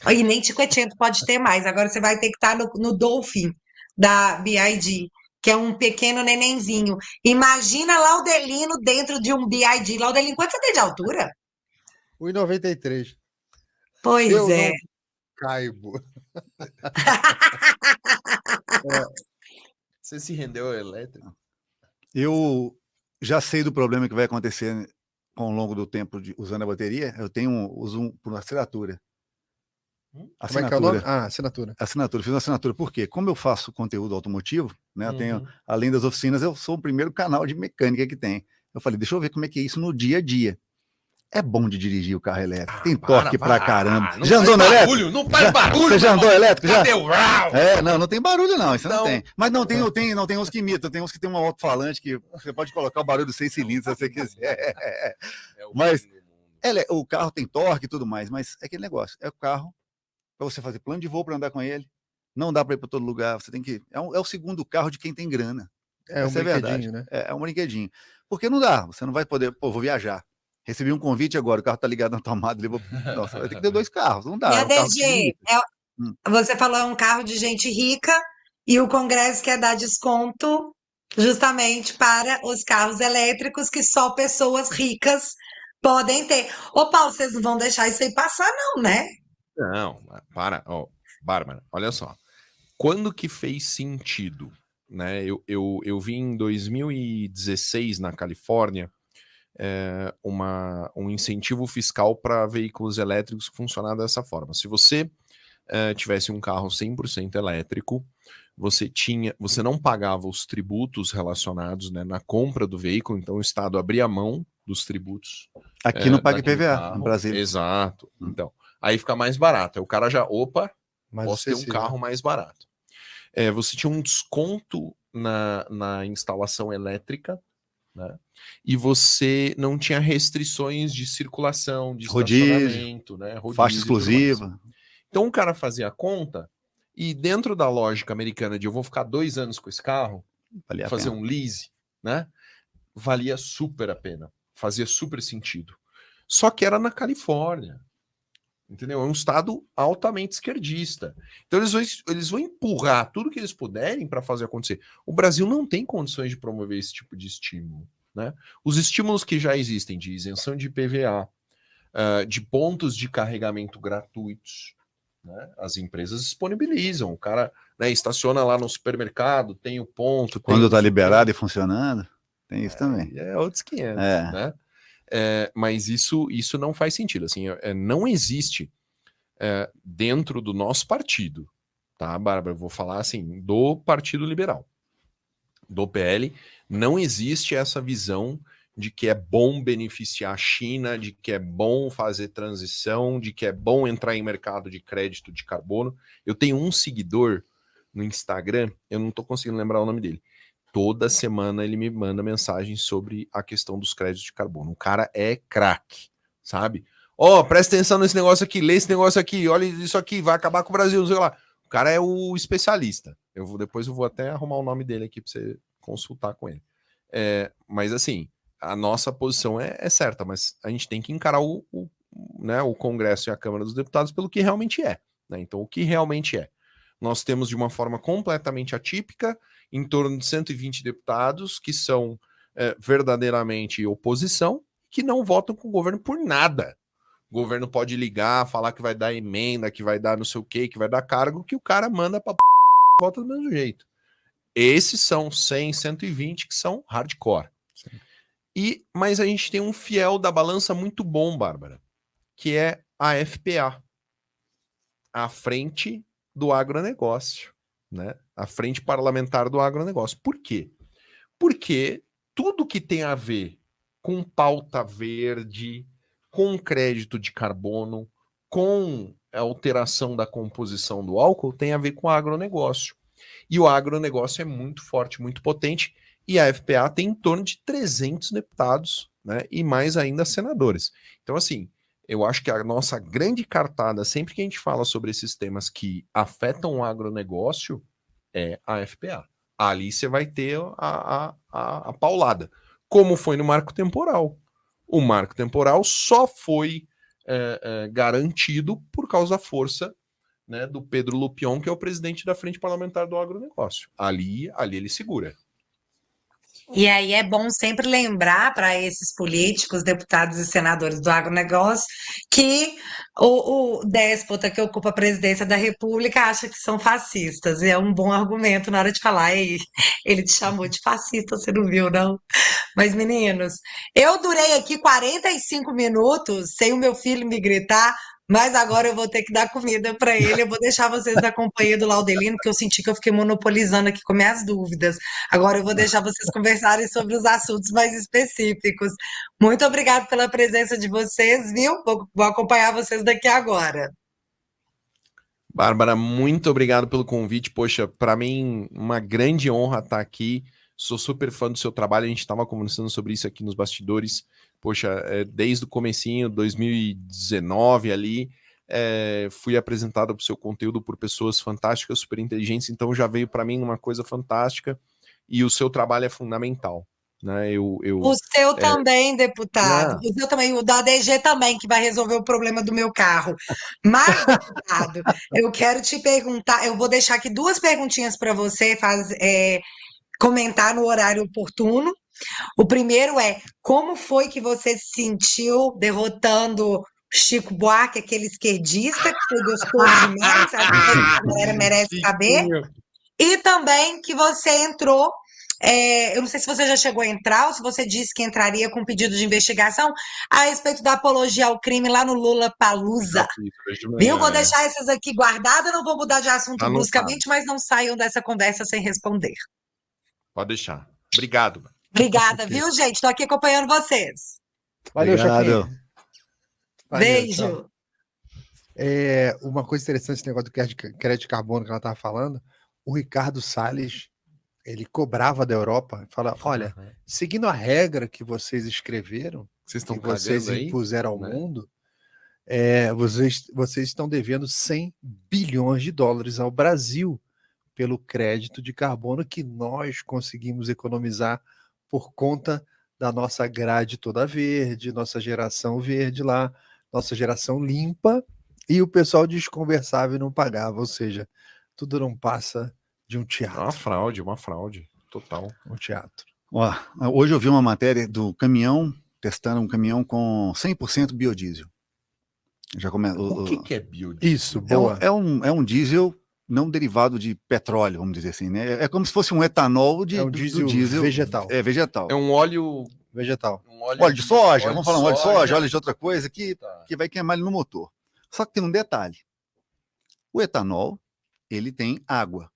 E nem Cinquecento pode ter mais. Agora você vai ter que estar no Dolphin da BYD, que é um pequeno nenenzinho. Imagina Laudelino dentro de um BYD. Laudelino, quanto você tem de altura? 1,93. Pois Eu é. não caibo. Você se rendeu ao elétrico? Eu já sei do problema que vai acontecer ao longo do tempo usando a bateria. Uso por assinatura. Como é que é o nome? Assinatura. Assinatura. Fiz uma assinatura. Por quê? Como eu faço conteúdo automotivo, né? Eu tenho, Uhum. além das oficinas, eu sou o primeiro canal de mecânica que tem. Eu falei, deixa eu ver como é que é isso no dia a dia. É bom de dirigir o carro elétrico. Tem torque pra caramba. Não Já andou no elétrico? Não faz barulho. Você já andou elétrico? Já? Cadê o rau? Não tem barulho não, isso não Não. tem. Mas não tem uns que imitam, tem uns que tem um alto-falante que você pode colocar o barulho dos 6 cilindros se você quiser. Mas o carro tem torque e tudo mais, mas é aquele negócio, é o carro para você fazer plano de voo para andar com ele, não dá para ir para todo lugar, você tem que... É o segundo carro de quem tem grana. Essa é verdade. Né? É um brinquedinho. Porque não dá, você não vai poder, vou viajar. Recebi um convite agora, o carro tá ligado na tomada, nossa, vai ter que ter 2 carros, não dá. E É a um carro que DG, você falou é um carro de gente rica e o Congresso quer dar desconto justamente para os carros elétricos que só pessoas ricas podem ter. Ô, Paulo, vocês não vão deixar isso aí passar, não, né? Não, Bárbara, olha só. Quando que fez sentido? Né? Eu vi em 2016 na Califórnia um incentivo fiscal para veículos elétricos que funcionava dessa forma. Se você tivesse um carro 100% elétrico, você não pagava os tributos relacionados, né, na compra do veículo, então o Estado abria mão dos tributos. Aqui não paga IPVA, no Brasil. Exato. Então, aí fica mais barato. Aí o cara já, posso ter um carro mais barato. Você tinha um desconto na instalação elétrica, né? E você não tinha restrições de circulação, de estacionamento, né? Rodízio, faixa exclusiva. Então o cara fazia a conta e dentro da lógica americana de eu vou ficar 2 anos com esse carro, fazer um lease, né? Valia super a pena, fazia super sentido. Só que era na Califórnia. Entendeu? É um estado altamente esquerdista. Então eles vão empurrar tudo que eles puderem para fazer acontecer. O Brasil não tem condições de promover esse tipo de estímulo. Né? Os estímulos que já existem de isenção de IPVA, de pontos de carregamento gratuitos, né? As empresas disponibilizam. O cara, né, estaciona lá no supermercado, tem o ponto. Quando está liberado e funcionando, tem isso também. É outros 500, né? Mas isso não faz sentido. Assim, não existe dentro do nosso partido, tá, Bárbara? Eu vou falar assim, do Partido Liberal, do PL, não existe essa visão de que é bom beneficiar a China, de que é bom fazer transição, de que é bom entrar em mercado de crédito de carbono. Eu tenho um seguidor no Instagram, eu não estou conseguindo lembrar o nome dele. Toda semana ele me manda mensagem sobre a questão dos créditos de carbono. O cara é craque, sabe? Presta atenção nesse negócio aqui, lê esse negócio aqui, olha isso aqui, vai acabar com o Brasil, não sei lá. O cara é o especialista. Depois eu vou até arrumar o nome dele aqui para você consultar com ele. Mas assim, a nossa posição é certa, mas a gente tem que encarar né, o Congresso e a Câmara dos Deputados pelo que realmente é. Né? Então, o que realmente é? Nós temos de uma forma completamente atípica em torno de 120 deputados que são verdadeiramente oposição, que não votam com o governo por nada. O governo pode ligar, falar que vai dar emenda, que vai dar não sei o quê, que vai dar cargo, que o cara manda pra volta do mesmo jeito. Esses são 100, 120 que são hardcore. Mas a gente tem um fiel da balança muito bom, Bárbara, que é a FPA, a Frente do Agronegócio, né? A Frente Parlamentar do Agronegócio. Por quê? Porque tudo que tem a ver com pauta verde, com crédito de carbono, com a alteração da composição do álcool, tem a ver com o agronegócio. E o agronegócio é muito forte, muito potente, e a FPA tem em torno de 300 deputados, né, e mais ainda senadores. Então, assim, eu acho que a nossa grande cartada, sempre que a gente fala sobre esses temas que afetam o agronegócio, é a FPA. Ali você vai ter a paulada, como foi no marco temporal. O marco temporal só foi garantido por causa da força, né, do Pedro Lupion, que é o presidente da Frente Parlamentar do Agronegócio. Ali ele segura. E aí é bom sempre lembrar para esses políticos, deputados e senadores do agronegócio que o déspota que ocupa a presidência da República acha que são fascistas. E é um bom argumento na hora de falar, ei, ele te chamou de fascista, você não viu, não? Mas, meninos, eu durei aqui 45 minutos sem o meu filho me gritar, mas agora eu vou ter que dar comida para ele. Eu vou deixar vocês na companhia do Laudelino, porque eu senti que eu fiquei monopolizando aqui com minhas dúvidas. Agora eu vou deixar vocês conversarem sobre os assuntos mais específicos. Muito obrigada pela presença de vocês, viu? Vou acompanhar vocês daqui agora. Bárbara, muito obrigado pelo convite. Poxa, para mim, uma grande honra estar aqui. Sou super fã do seu trabalho. A gente estava conversando sobre isso aqui nos bastidores. Poxa, desde o comecinho, 2019 ali, fui apresentado para o seu conteúdo por pessoas fantásticas, super inteligentes. Então já veio para mim uma coisa fantástica e o seu trabalho é fundamental. Né? O seu também, deputado. O seu também, o da ADG também, que vai resolver o problema do meu carro. Mas, deputado, eu quero te perguntar, eu vou deixar aqui 2 perguntinhas para você comentar no horário oportuno. O primeiro é, como foi que você se sentiu derrotando Chico Buarque, aquele esquerdista, que foi gostoso demais, acho que a galera merece saber. E também que você entrou, eu não sei se você já chegou a entrar ou se você disse que entraria com pedido de investigação a respeito da apologia ao crime lá no Lula Palusa. Viu? Vou deixar essas aqui guardadas, não vou mudar de assunto bruscamente, mas não saiam dessa conversa sem responder. Pode deixar. Obrigado. Obrigada, viu, gente? Estou aqui acompanhando vocês. Valeu, chefinho. Beijo. Uma coisa interessante, esse negócio do crédito de carbono que ela estava falando, o Ricardo Salles, ele cobrava da Europa, fala, olha, seguindo a regra que vocês escreveram, que vocês impuseram ao mundo, vocês estão devendo 100 bilhões de dólares ao Brasil pelo crédito de carbono que nós conseguimos economizar por conta da nossa grade toda verde, nossa geração verde lá, nossa geração limpa, e o pessoal desconversava e não pagava, ou seja, tudo não passa de um teatro. Uma fraude, total. Um teatro. Hoje eu vi uma matéria do caminhão, testando um caminhão com 100% biodiesel. O que é biodiesel? Isso, boa. É um diesel não derivado de petróleo, vamos dizer assim, né? É como se fosse um etanol do diesel vegetal. É vegetal. É um óleo vegetal. Óleo de soja, vamos falar um óleo de soja, óleo de outra coisa que vai queimar ele no motor. Só que tem um detalhe. O etanol, ele tem água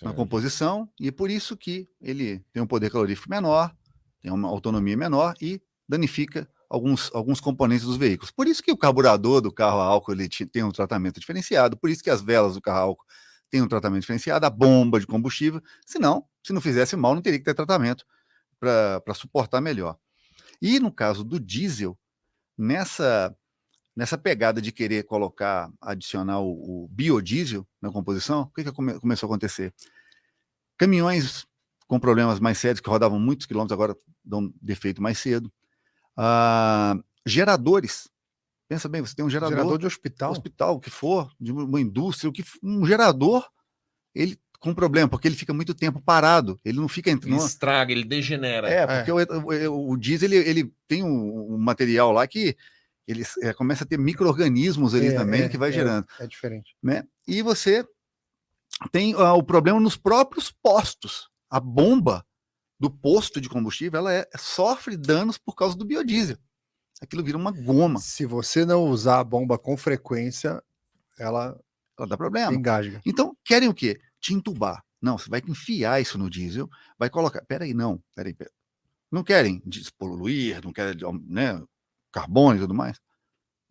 na composição e é por isso que ele tem um poder calorífico menor, tem uma autonomia menor e danifica alguns componentes dos veículos. Por isso que o carburador do carro a álcool ele tem um tratamento diferenciado, por isso que as velas do carro a álcool têm um tratamento diferenciado, a bomba de combustível, senão, se não fizesse mal, não teria que ter tratamento para suportar melhor. E no caso do diesel, nessa pegada de querer adicionar o biodiesel na composição, o que começou a acontecer? Caminhões com problemas mais sérios, que rodavam muitos quilômetros, agora dão defeito mais cedo. Geradores. Pensa bem, você tem um gerador de hospital, o que for, de uma indústria, um gerador, ele com problema, porque ele fica muito tempo parado, ele não fica entrando. Ele estraga, ele degenera. Porque o diesel ele tem um material lá que ele começa a ter micro-organismos ali também que vai gerando. É diferente. Né? E você tem o problema nos próprios postos. A bomba do posto de combustível, ela sofre danos por causa do biodiesel. Aquilo vira uma goma. Se você não usar a bomba com frequência, ela dá problema. Engasga. Então, querem o quê? Te entubar. Não, você vai enfiar isso no diesel, vai colocar... Peraí. Não querem despoluir, não querem, né, carbono e tudo mais.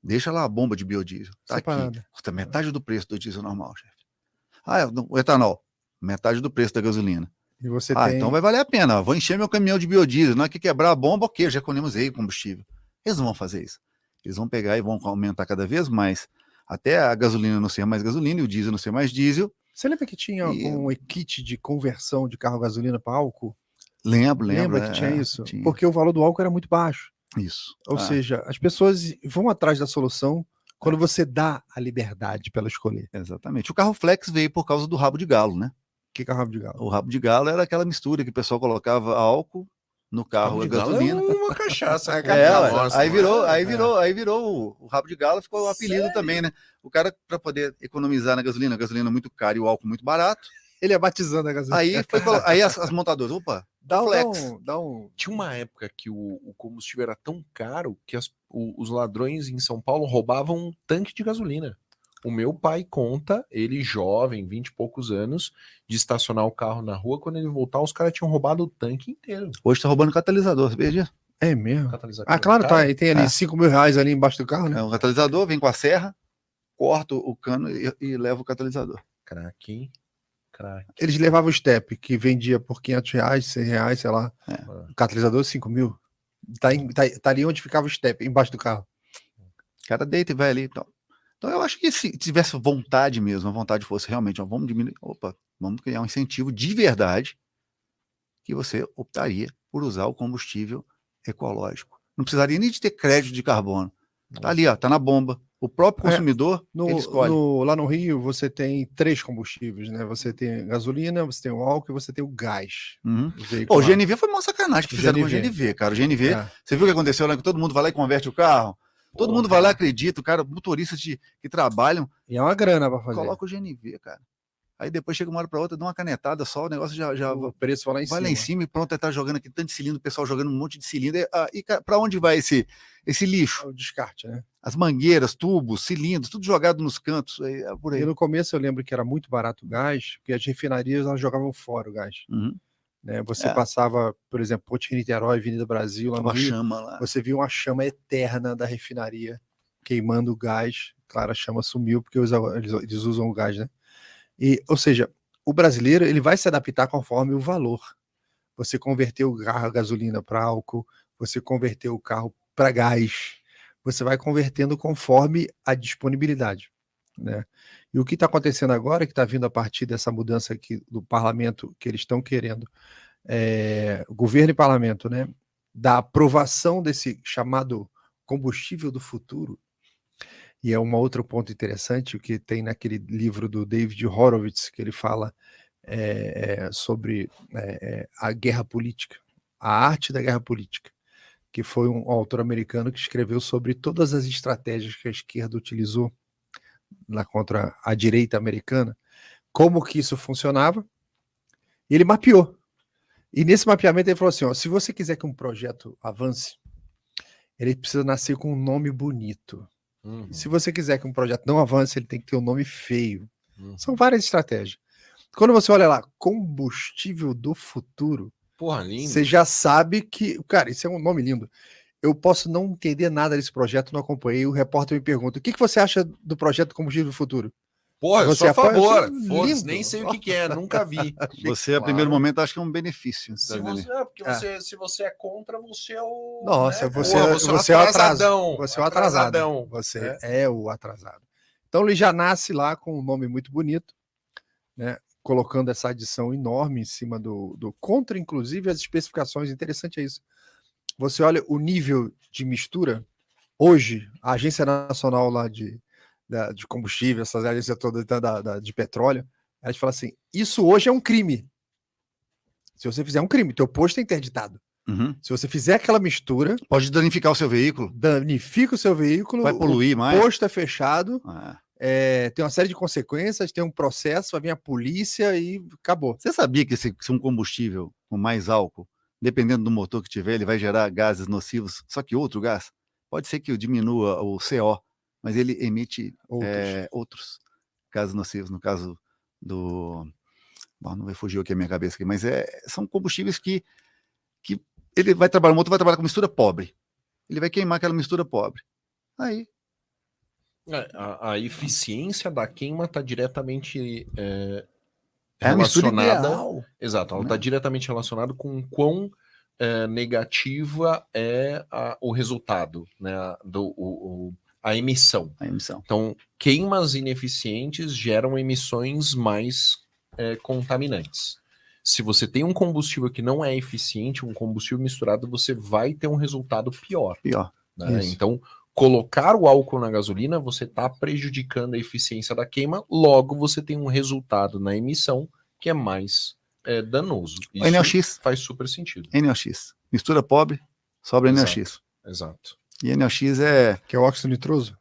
Deixa lá a bomba de biodiesel. Tá aqui. Custa metade do preço do diesel normal, chefe. O etanol, metade do preço da gasolina. E você então vai valer a pena. Vou encher meu caminhão de biodiesel. Não é que quebrar a bomba, ok, já economizei combustível. Eles não vão fazer isso. Eles vão pegar e vão aumentar cada vez mais, até a gasolina não ser mais gasolina e o diesel não ser mais diesel. Você lembra que tinha um kit de conversão de carro a gasolina para álcool? Lembro. Lembra que tinha isso? Tinha. Porque o valor do álcool era muito baixo. Isso. Ou seja, as pessoas vão atrás da solução quando você dá a liberdade para ela escolher. Exatamente. O carro flex veio por causa do rabo de galo, né? que é o rabo de galo? O rabo de galo era aquela mistura que o pessoal colocava álcool no carro, a gasolina. É uma cachaça. Aí virou o rabo de galo, ficou o apelido também, né? O cara, para poder economizar na gasolina, a gasolina muito cara e o álcool muito barato. Ele é batizando a gasolina. Aí as montadoras, opa, Tinha uma época que o combustível era tão caro que os ladrões em São Paulo roubavam um tanque de gasolina. O meu pai conta, ele jovem, 20 e poucos anos, de estacionar o carro na rua, quando ele voltar, os caras tinham roubado o tanque inteiro. Hoje tá roubando catalisador, você veja? É mesmo? Catalisador claro, tá. E tem ali R$5.000 ali embaixo do carro, né? É um catalisador, vem com a serra, corta o cano e leva o catalisador. Craque, hein? Craque. Eles levavam o step, que vendia por R$500, R$100, sei lá. O catalisador, 5.000. Tá ali onde ficava o step, embaixo do carro. O cara deita e vai ali e tal. Então eu acho que se tivesse vontade mesmo, a vontade fosse realmente, ó, vamos diminuir, vamos criar um incentivo de verdade que você optaria por usar o combustível ecológico. Não precisaria nem de ter crédito de carbono. Tá ali, ó, tá na bomba. O próprio consumidor, ele escolhe. Lá no Rio, você tem 3 combustíveis, né? Você tem gasolina, você tem o álcool e você tem o gás. O GNV foi uma sacanagem que fizeram com o GNV, cara. O GNV, você viu o que aconteceu lá? Que todo mundo vai lá e converte o carro? Todo mundo vai lá, acredita, o cara, motoristas que trabalham. E é uma grana para fazer. Coloca o GNV, cara. Aí depois chega uma hora para outra, dá uma canetada só, o negócio já o preço vai lá em cima e pronto, tá jogando aqui tanto de cilindro, o pessoal jogando um monte de cilindro. E para onde vai esse lixo? O descarte, né? As mangueiras, tubos, cilindros, tudo jogado nos cantos, por aí. E no começo eu lembro que era muito barato o gás, porque as refinarias elas jogavam fora o gás. Né? Você passava, por exemplo, Ponte Niterói, Avenida Brasil, lá no Rio, chama lá. Você viu uma chama eterna da refinaria queimando o gás. Claro, a chama sumiu porque eles usam o gás, né? Ou seja, o brasileiro ele vai se adaptar conforme o valor. Você converteu o carro a gasolina para álcool, você converteu o carro para gás, você vai convertendo conforme a disponibilidade, né? E o que está acontecendo agora, que está vindo a partir dessa mudança aqui do parlamento, que eles estão querendo, governo e parlamento, né, da aprovação desse chamado combustível do futuro. E é um outro ponto interessante, o que tem naquele livro do David Horowitz, que ele fala sobre a guerra política, a arte da guerra política, que foi um autor americano que escreveu sobre todas as estratégias que a esquerda utilizou contra a direita americana, como que isso funcionava, e ele mapeou. E nesse mapeamento ele falou assim, ó, se você quiser que um projeto avance, ele precisa nascer com um nome bonito. Se você quiser que um projeto não avance, ele tem que ter um nome feio. São várias estratégias. Quando você olha lá, combustível do futuro, você já sabe que, cara, isso é um nome lindo. Eu posso não entender nada desse projeto, não acompanhei. O repórter me pergunta: o que você acha do projeto Combustível do Futuro? Porra, eu sou a favor. Nem sei o que é, nunca vi. Você, a primeiro momento, acha que é um benefício. Se você é contra, você é o. Nossa, né? você é o atrasadão. Você é o atrasadão. Você é o atrasado. Então ele já nasce lá com um nome muito bonito, né? Colocando essa adição enorme em cima do contra, inclusive as especificações. Interessante é isso. Você olha o nível de mistura. Hoje, a Agência Nacional lá de combustível, essas agências todas de petróleo, elas falam assim, isso hoje é um crime. Se você fizer um crime, teu posto é interditado. Se você fizer aquela mistura... Pode danificar o seu veículo. Danifica o seu veículo. Vai poluir mais. O posto é fechado. Tem uma série de consequências, tem um processo, vai vir a polícia e acabou. Você sabia que se um combustível com mais álcool, dependendo do motor que tiver, ele vai gerar gases nocivos, só que outro gás? Pode ser que diminua o CO, mas ele emite outros gases nocivos, no caso do... Bom, não vai fugir aqui a minha cabeça aqui, mas são combustíveis que ele vai trabalhar, o motor vai trabalhar com mistura pobre. Ele vai queimar aquela mistura pobre. Aí... A eficiência da queima está diretamente relacionada. Exato, ela está diretamente relacionada com quão negativa é o resultado, né, a emissão. Então, queimas ineficientes geram emissões mais contaminantes. Se você tem um combustível que não é eficiente, um combustível misturado, você vai ter um resultado pior. Né? Então, colocar o álcool na gasolina, você está prejudicando a eficiência da queima, logo você tem um resultado na emissão que é mais danoso. Isso NOx. faz super sentido. NOx. Mistura pobre, sobra Exato. NOx. Exato. E NOx Que é o óxido nitroso?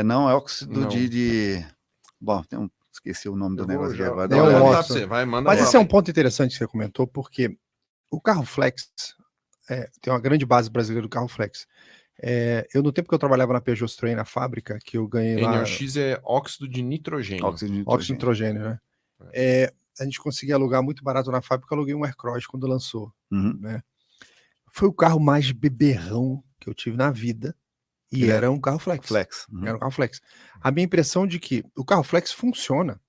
não é óxido Não. Bom, esqueci o nome do negócio aqui agora. É Dá uma um olhada aí. óxido. Você vai, manda Mas bala esse é um aí. ponto interessante que você comentou, porque o carro flex, tem uma grande base brasileira do carro flex. Eu, no tempo que eu trabalhava na Peugeot Citroën, na fábrica, que eu ganhei lá... NOx é óxido de nitrogênio. Óxido de Óxido de nitrogênio. nitrogênio, né? A gente conseguia alugar muito barato na fábrica, eu aluguei um Aircross quando lançou, Uhum. né? Foi o carro mais beberrão que eu tive na vida, e Ele era um carro flex. Flex. Uhum. Era um carro flex. A minha impressão de que o carro flex funciona,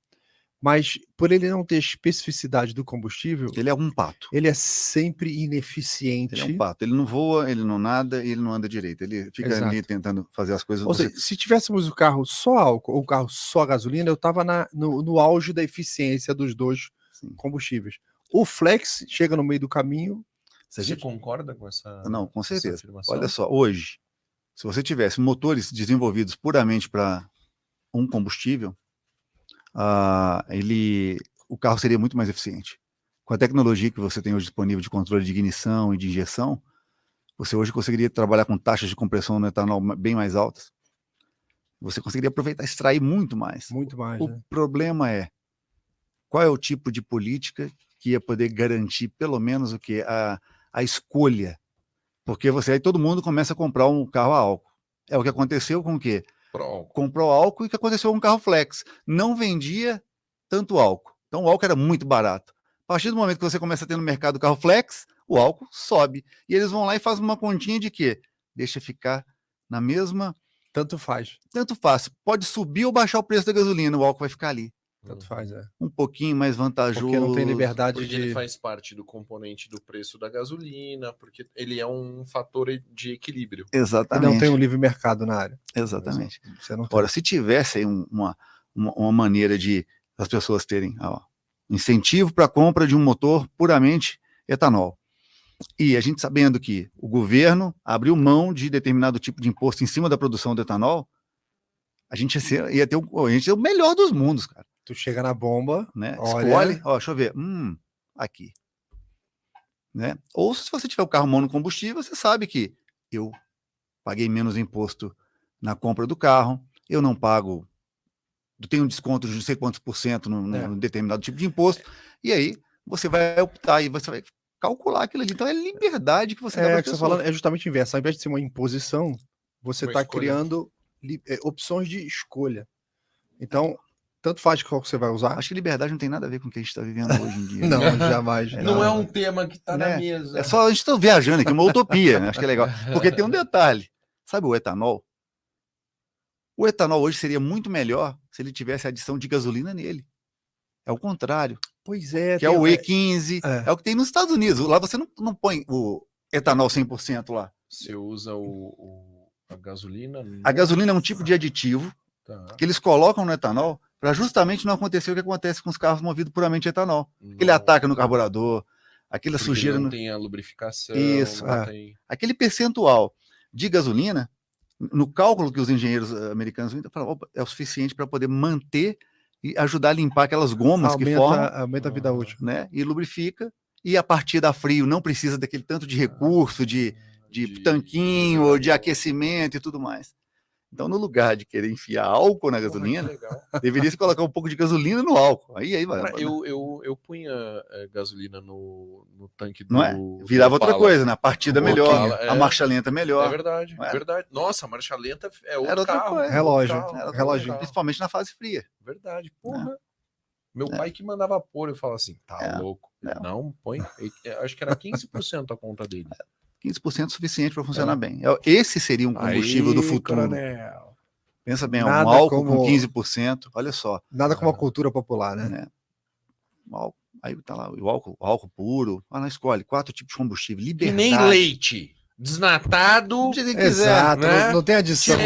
mas por ele não ter especificidade do combustível, Ele é um pato. ele é sempre ineficiente. Ele é um pato. Ele não voa, ele não nada e ele não anda direito. Ele fica Exato. ali tentando fazer as coisas. Ou seja, se tivéssemos o carro só álcool ou o carro só gasolina, eu estava no auge da eficiência dos dois Sim. combustíveis. O flex chega no meio do caminho. Se a Você gente... concorda com essa Não, com essa certeza. afirmação? Olha só, hoje, se você tivesse motores desenvolvidos puramente para um combustível, o carro seria muito mais eficiente. Com a tecnologia que você tem hoje disponível de controle de ignição e de injeção, você hoje conseguiria trabalhar com taxas de compressão no etanol bem mais altas. Você conseguiria aproveitar, extrair muito mais. Muito mais, O né? problema é, qual é o tipo de política que ia poder garantir pelo menos o que? A escolha. Porque aí todo mundo começa a comprar um carro a álcool. É o que aconteceu com o quê? Comprou álcool e o que aconteceu com o carro flex. Não vendia tanto álcool. Então o álcool era muito barato. A partir do momento que você começa a ter no mercado o carro flex, o álcool sobe. E eles vão lá e fazem uma continha de quê? Deixa ficar na mesma... Tanto faz. Tanto faz. Pode subir ou baixar o preço da gasolina, o álcool vai ficar ali. Tanto faz, Um pouquinho mais vantajoso. Porque não tem liberdade Porque de... ele faz parte do componente do preço da gasolina, porque ele é um fator de equilíbrio. E Exatamente. não tem um livre mercado na área. Exatamente. Você não tem. Ora, se tivesse aí uma maneira de as pessoas terem incentivo para a compra de um motor puramente etanol, e a gente sabendo que o governo abriu mão de determinado tipo de imposto em cima da produção do etanol, a gente ia ter o melhor dos mundos, cara. Tu chega na bomba, Né? olha... Escolhe, deixa eu ver, aqui. Né? Ou se você tiver o carro monocombustível, você sabe que eu paguei menos imposto na compra do carro, eu não pago, tenho um desconto de não sei quantos % num determinado tipo de imposto, e aí você vai optar e você vai calcular aquilo ali. Então é liberdade que você dá para as pessoas. falando é justamente o inverso. Ao invés de ser uma imposição, você Uma está escolha. criando opções de escolha. Então, tanto faz qual que você vai usar. Acho que liberdade não tem nada a ver com o que a gente está vivendo hoje em dia. Não, né? jamais. Não é um tema que está na mesa. É só a gente está viajando aqui, uma utopia, né? Acho que é legal. Porque tem um detalhe. Sabe o etanol? O etanol hoje seria muito melhor se ele tivesse adição de gasolina nele. É o contrário. Pois é. Que é o E15. É. É o que tem nos Estados Unidos. Lá você não põe o etanol 100% lá. Você usa a gasolina. A gasolina é um tipo de aditivo que eles colocam no etanol para justamente não acontecer o que acontece com os carros movidos puramente a etanol. Ele ataca no carburador, aquela porque sujeira. Não tem a lubrificação. Isso. Tem... Aquele percentual de gasolina, no cálculo que os engenheiros americanos falam, é o suficiente para poder manter e ajudar a limpar aquelas gomas que formam. Aumenta a vida útil. Né? E lubrifica. E a partir da frio não precisa daquele tanto de recurso, de tanquinho, de aquecimento e tudo mais. Então, no lugar de querer enfiar álcool na gasolina, deveria se colocar um pouco de gasolina no álcool. Aí vai. Eu punha gasolina no tanque do... Não é? Virava outra coisa, né? A partida melhor, a marcha lenta melhor. É verdade, verdade. Nossa, a marcha lenta é outro era outra carro. coisa. Relógio. Principalmente na fase fria. Verdade, porra. Meu pai que mandava pôr, eu falava assim, louco. Não, põe. Acho que era 15% a conta dele. 15% suficiente para funcionar bem. Esse seria um combustível do futuro. Coronel. Pensa bem, um álcool com 15%, olha só. Nada como a cultura popular, né? Aí tá lá, o álcool puro. Lá escolhe 4 tipos de combustível. Liberdade. Que nem leite. Desnatado. Exato, né? Não tem adição.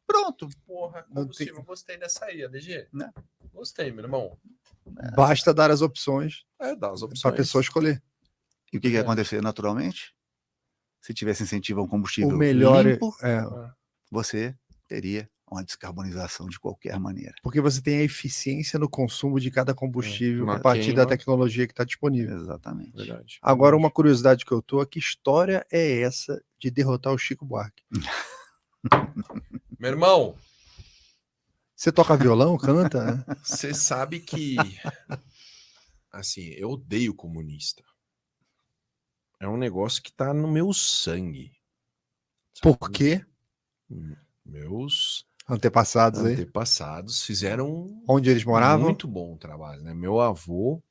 Pronto. Porra, combustível. Gostei dessa aí, ADG. Né? Gostei, meu irmão. Basta dar as opções. Dar as opções. Para a pessoa escolher. E o que ia acontecer naturalmente? Se tivesse incentivo a um combustível o melhor limpo, você teria uma descarbonização de qualquer maneira. Porque você tem a eficiência no consumo de cada combustível Na a partir queima. da tecnologia que está disponível. Exatamente. Verdade. Agora, uma curiosidade que eu tô, que história é essa de derrotar o Chico Buarque? Meu irmão, Você toca violão, canta, né? você sabe que, assim, eu odeio comunista. É um negócio que tá no meu sangue. sabe? Por quê? Meus Antepassados aí. antepassados fizeram Onde eles moravam? muito bom trabalho, né? Meu avô,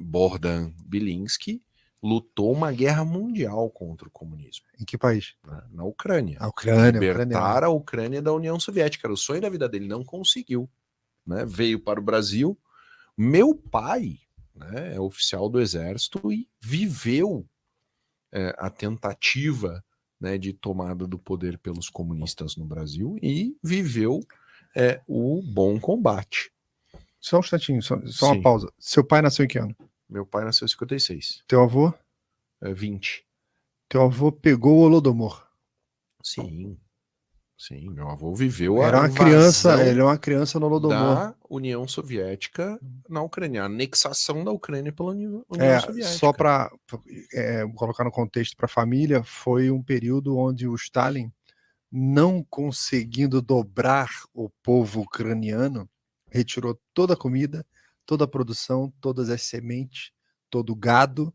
Bohdan Bilinski, lutou uma guerra mundial contra o comunismo, Em que país? né? Na Ucrânia. A Ucrânia. Libertar a Ucrânia da União Soviética. Era o sonho da vida dele, não conseguiu. Né? Veio para o Brasil. Meu pai, né, é oficial do Exército e viveu a tentativa, né, de tomada do poder pelos comunistas no Brasil e viveu o bom combate. Só um instantinho, só uma Sim. pausa. Seu pai nasceu em que ano? Meu pai nasceu em 56, Teu avô? 20. Teu avô pegou o Holodomor. Sim, sim, meu avô viveu Era a uma criança, invasão ele é uma criança no Holodomor. da União Soviética na Ucrânia, a anexação da Ucrânia pela União Soviética. Só para colocar no contexto para a família, foi um período onde o Stalin, não conseguindo dobrar o povo ucraniano, retirou toda a comida, toda a produção, todas as sementes, todo o gado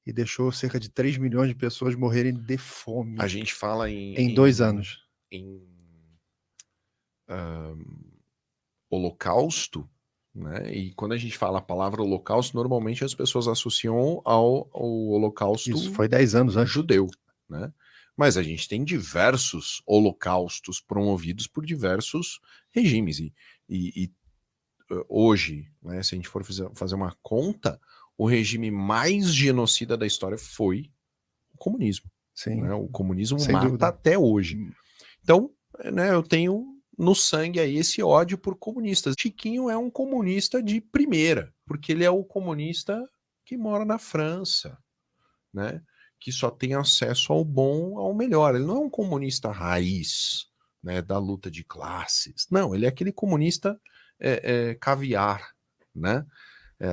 e deixou cerca de 3 milhões de pessoas morrerem de fome A gente fala em 2 anos. em holocausto, né? E quando a gente fala a palavra holocausto, normalmente as pessoas associam ao holocausto Isso foi 10 anos antes. judeu, né? Mas a gente tem diversos holocaustos promovidos por diversos regimes. E hoje, né, se a gente for fazer uma conta, o regime mais genocida da história foi o comunismo. Sim. Né? O comunismo Sem mata dúvida. até hoje. Então, né, eu tenho no sangue aí esse ódio por comunistas. Chiquinho é um comunista de primeira, porque ele é o comunista que mora na França, né? Que só tem acesso ao bom, ao melhor. Ele não é um comunista raiz, né, da luta de classes. Não, ele é aquele comunista caviar, né? É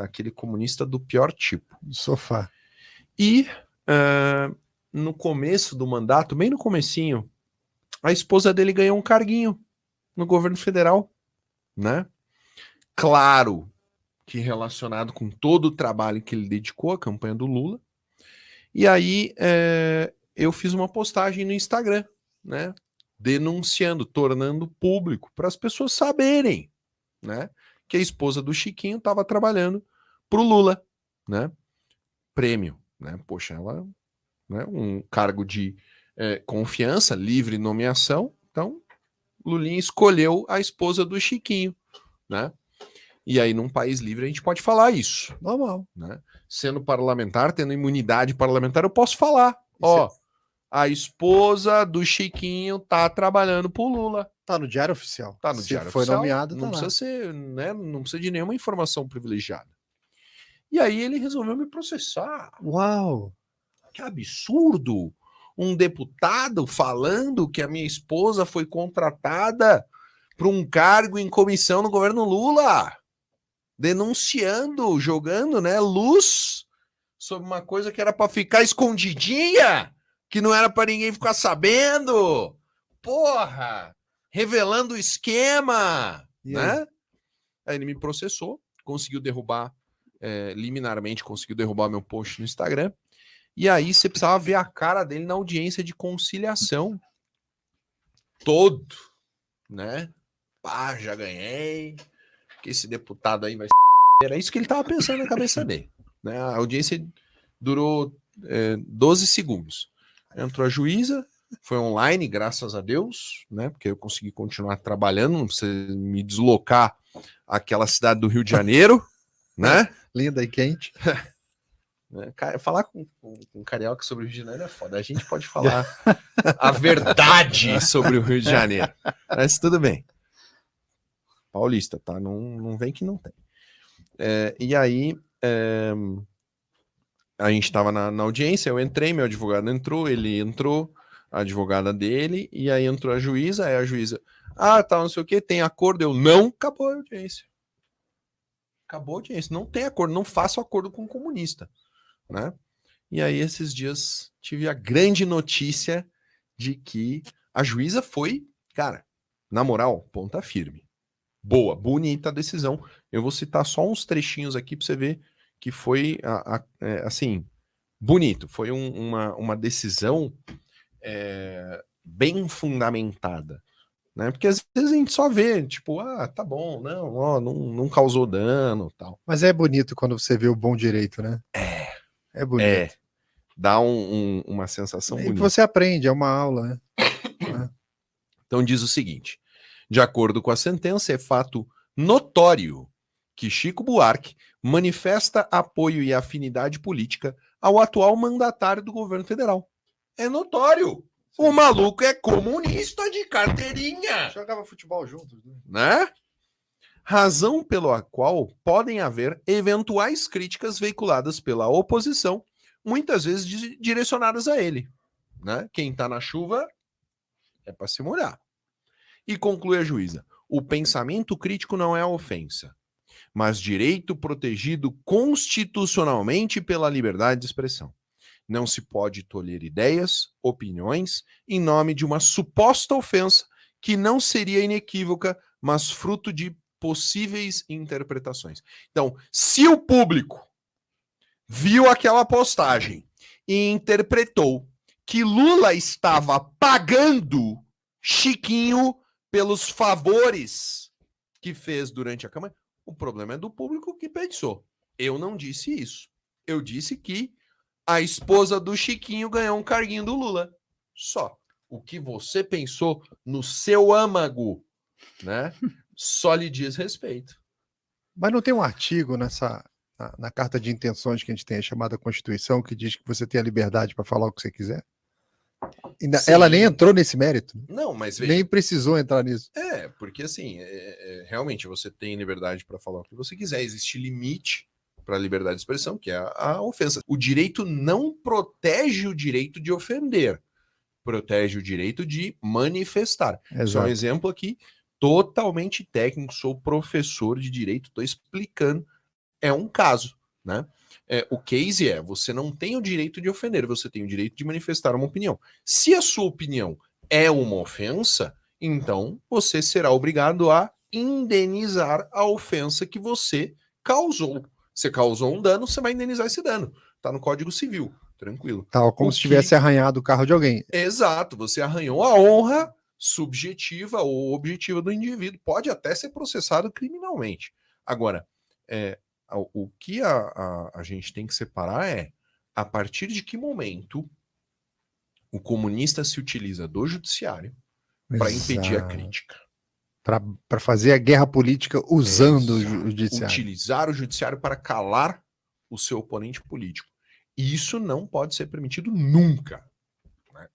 aquele comunista do pior tipo. Sofá. E no começo do mandato, bem no comecinho, a esposa dele ganhou um carguinho no governo federal, né? Claro que relacionado com todo o trabalho que ele dedicou à campanha do Lula. E aí eu fiz uma postagem no Instagram, né? Denunciando, tornando público para as pessoas saberem, né? Que a esposa do Chiquinho estava trabalhando pro Lula, né? Prêmio, né? Poxa, ela, né? Um cargo de confiança, livre nomeação. Então, Lulinha escolheu a esposa do Chiquinho, né? E aí, num país livre, a gente pode falar isso. Normal. Né? Sendo parlamentar, tendo imunidade parlamentar, eu posso falar. Ó, a esposa do Chiquinho tá trabalhando pro Lula. Tá no Diário Oficial. Tá no Se Diário foi Oficial. nomeado, Não tá precisa ser, né? Não precisa de nenhuma informação privilegiada. E aí ele resolveu me processar. Uau! Que absurdo! Um deputado falando que a minha esposa foi contratada para um cargo em comissão no governo Lula, denunciando, jogando, né, luz sobre uma coisa que era para ficar escondidinha, que não era para ninguém ficar sabendo. Porra! Revelando o esquema, né? Aí ele me processou, conseguiu derrubar, liminarmente conseguiu derrubar meu post no Instagram. E aí você precisava ver a cara dele na audiência de conciliação. Todo, né? Pá, já ganhei. Que esse deputado aí vai ser... Era isso que ele tava pensando na cabeça dele. Né? A audiência durou 12 segundos. Entrou a juíza, foi online, graças a Deus, né? Porque eu consegui continuar trabalhando, não precisa me deslocar àquela cidade do Rio de Janeiro, né? Linda e quente. Falar com carioca sobre o Rio de Janeiro é foda. A gente pode falar a verdade sobre o Rio de Janeiro. Mas tudo bem. Paulista, tá? Não vem que não tem. E aí, a gente tava na audiência, eu entrei, meu advogado entrou, ele entrou, a advogada dele, e aí entrou a juíza, aí a juíza, tá, não sei o que, tem acordo, eu não, acabou a audiência. Acabou a audiência, não tem acordo, não faço acordo com o comunista, né? E aí esses dias tive a grande notícia de que a juíza foi, cara, na moral, ponta firme. Boa, bonita a decisão. Eu vou citar só uns trechinhos aqui para você ver que foi, assim, bonito. Foi uma decisão bem fundamentada, né? Porque às vezes a gente só vê, tipo, tá bom, não causou dano, tal. Mas é bonito quando você vê o bom direito, né? É bonito. Dá uma sensação E bonita. você aprende, é uma aula, né? Então diz o seguinte: de acordo com a sentença, é fato notório que Chico Buarque manifesta apoio e afinidade política ao atual mandatário do governo federal. É notório. O maluco é comunista de carteirinha. Jogava futebol juntos, né? Razão pela qual podem haver eventuais críticas veiculadas pela oposição, muitas vezes direcionadas a ele. Né? Quem tá na chuva é para se molhar. E conclui a juíza: o pensamento crítico não é ofensa, mas direito protegido constitucionalmente pela liberdade de expressão. Não se pode tolerar ideias, opiniões, em nome de uma suposta ofensa que não seria inequívoca, mas fruto de possíveis interpretações. Então, se o público viu aquela postagem e interpretou que Lula estava pagando Chiquinho pelos favores que fez durante a campanha, o problema é do público que pensou. Eu não disse isso. Eu disse que a esposa do Chiquinho ganhou um carguinho do Lula. Só. O que você pensou no seu âmago, né? Só lhe diz respeito. Mas não tem um artigo na carta de intenções que a gente tem, a chamada Constituição, que diz que você tem a liberdade para falar o que você quiser? Ela nem entrou nesse mérito. Não, mas veja, nem precisou entrar nisso. Porque assim, realmente você tem liberdade para falar o que você quiser. Existe limite para a liberdade de expressão, que é a ofensa. O direito não protege o direito de ofender, protege o direito de manifestar. Só um exemplo aqui, totalmente técnico, sou professor de direito, estou explicando, é um caso, né? O case você não tem o direito de ofender, você tem o direito de manifestar uma opinião. Se a sua opinião é uma ofensa, então você será obrigado a indenizar a ofensa que você causou. Você causou um dano, você vai indenizar esse dano. Tá no Código Civil, tranquilo. Tal como se tivesse arranhado o carro de alguém. Exato, você arranhou a honra subjetiva ou objetiva do indivíduo. Pode até ser processado criminalmente. Agora, o que a gente tem que separar é a partir de que momento o comunista se utiliza do judiciário para impedir a crítica. Para fazer a guerra política usando o judiciário. Utilizar o judiciário para calar o seu oponente político. E isso não pode ser permitido nunca.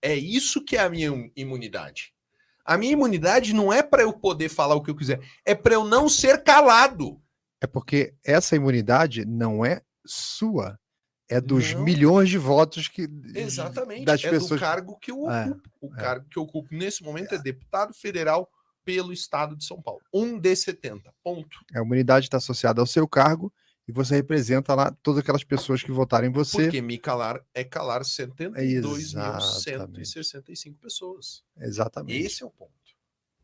É isso que é a minha imunidade. A minha imunidade não é para eu poder falar o que eu quiser, é para eu não ser calado. É porque essa imunidade não é sua. É dos milhões de votos que. Exatamente. Das pessoas... do cargo que eu ocupo. O cargo que eu ocupo nesse momento é deputado federal pelo estado de São Paulo. 1 de 70. Ponto. A imunidade está associada ao seu cargo e você representa lá todas aquelas pessoas que votaram em você. Porque me calar é calar 72.165 pessoas. Exatamente. Esse é o ponto.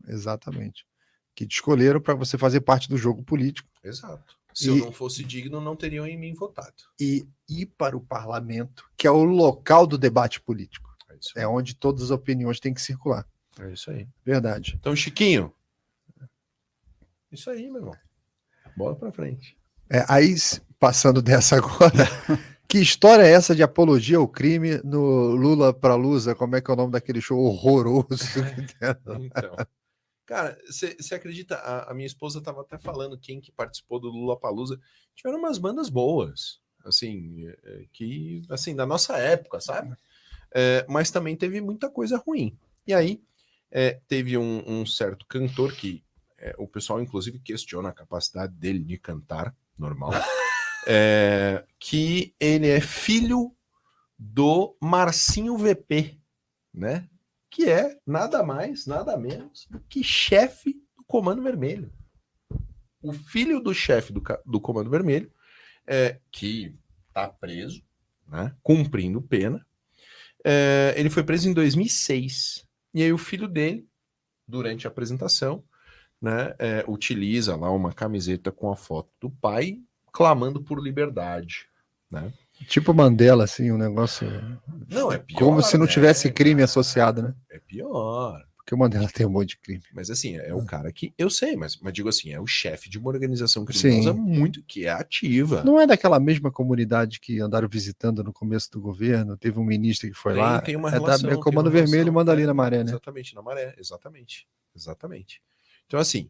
Exatamente. Que te escolheram para você fazer parte do jogo político. Exato. Se eu não fosse digno, não teriam em mim votado. E ir para o parlamento, que é o local do debate político. É onde todas as opiniões têm que circular. É isso aí. Verdade. Então, Chiquinho. Isso aí, meu irmão. Bola pra frente. Aí, passando dessa agora, que história é essa de apologia ao crime no Lula pra Lusa? Como é que é o nome daquele show horroroso? Então, cara, você acredita? A minha esposa estava até falando quem que participou do Lula Palusa. Tiveram umas bandas boas, assim, que, assim, da nossa época, sabe? Mas também teve muita coisa ruim. E aí, teve um certo cantor que o pessoal, inclusive, questiona a capacidade dele de cantar, normal, que ele é filho do Marcinho VP, né? que é nada mais, nada menos do que chefe do Comando Vermelho. O filho do chefe do Comando Vermelho, que está preso, né, cumprindo pena, ele foi preso em 2006. E aí o filho dele, durante a apresentação, né, utiliza lá uma camiseta com a foto do pai, clamando por liberdade, né? Tipo Mandela, assim, um negócio... Não, é pior, como se não né? tivesse crime associado, né? É pior. Porque o Mandela tem um monte de crime. Mas assim, é o cara que... Eu sei, mas digo assim, é o chefe de uma organização criminosa muito que é ativa. Não é daquela mesma comunidade que andaram visitando no começo do governo? Teve um ministro que foi lá. Tem uma relação. É Comando Vermelho, manda ali na Maré, né? Exatamente, na Maré. Exatamente. Então assim,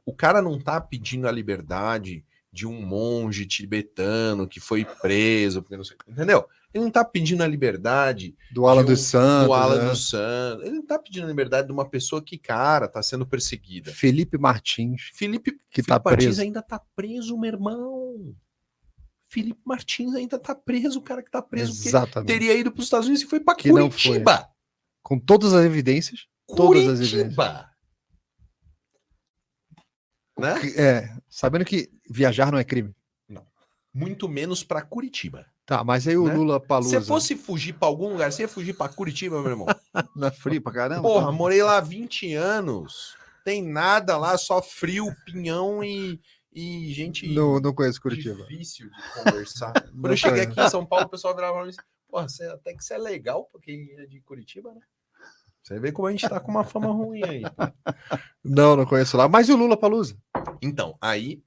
o cara não tá pedindo a liberdade de um monge tibetano que foi preso, porque não sei, entendeu? Ele não tá pedindo a liberdade do Alan dos Santos. Ele não tá pedindo a liberdade de uma pessoa que, cara, tá sendo perseguida. Felipe Martins. Felipe tá Martins preso. ainda tá preso, meu irmão. Felipe Martins ainda tá preso, o cara que tá preso. Exatamente. Teria ido para os Estados Unidos e foi para Curitiba. Foi. Com todas as evidências. Curitiba. Todas as evidências. Né? Sabendo que viajar não é crime. Não. Muito menos para Curitiba. Tá, mas aí o Lula Palusa. Se fosse fugir para algum lugar, você ia fugir para Curitiba, meu irmão? Não é frio pra caramba? Porra, morei lá 20 anos. Tem nada lá, só frio, pinhão e gente... Não conheço Curitiba. Difícil de conversar. Quando eu cheguei aqui em São Paulo, o pessoal virava e disse, porra, até que você é legal, porque é de Curitiba, né? Você vê como a gente tá com uma fama ruim aí. Não conheço lá. Mas e o Lula Palusa? Então, aí,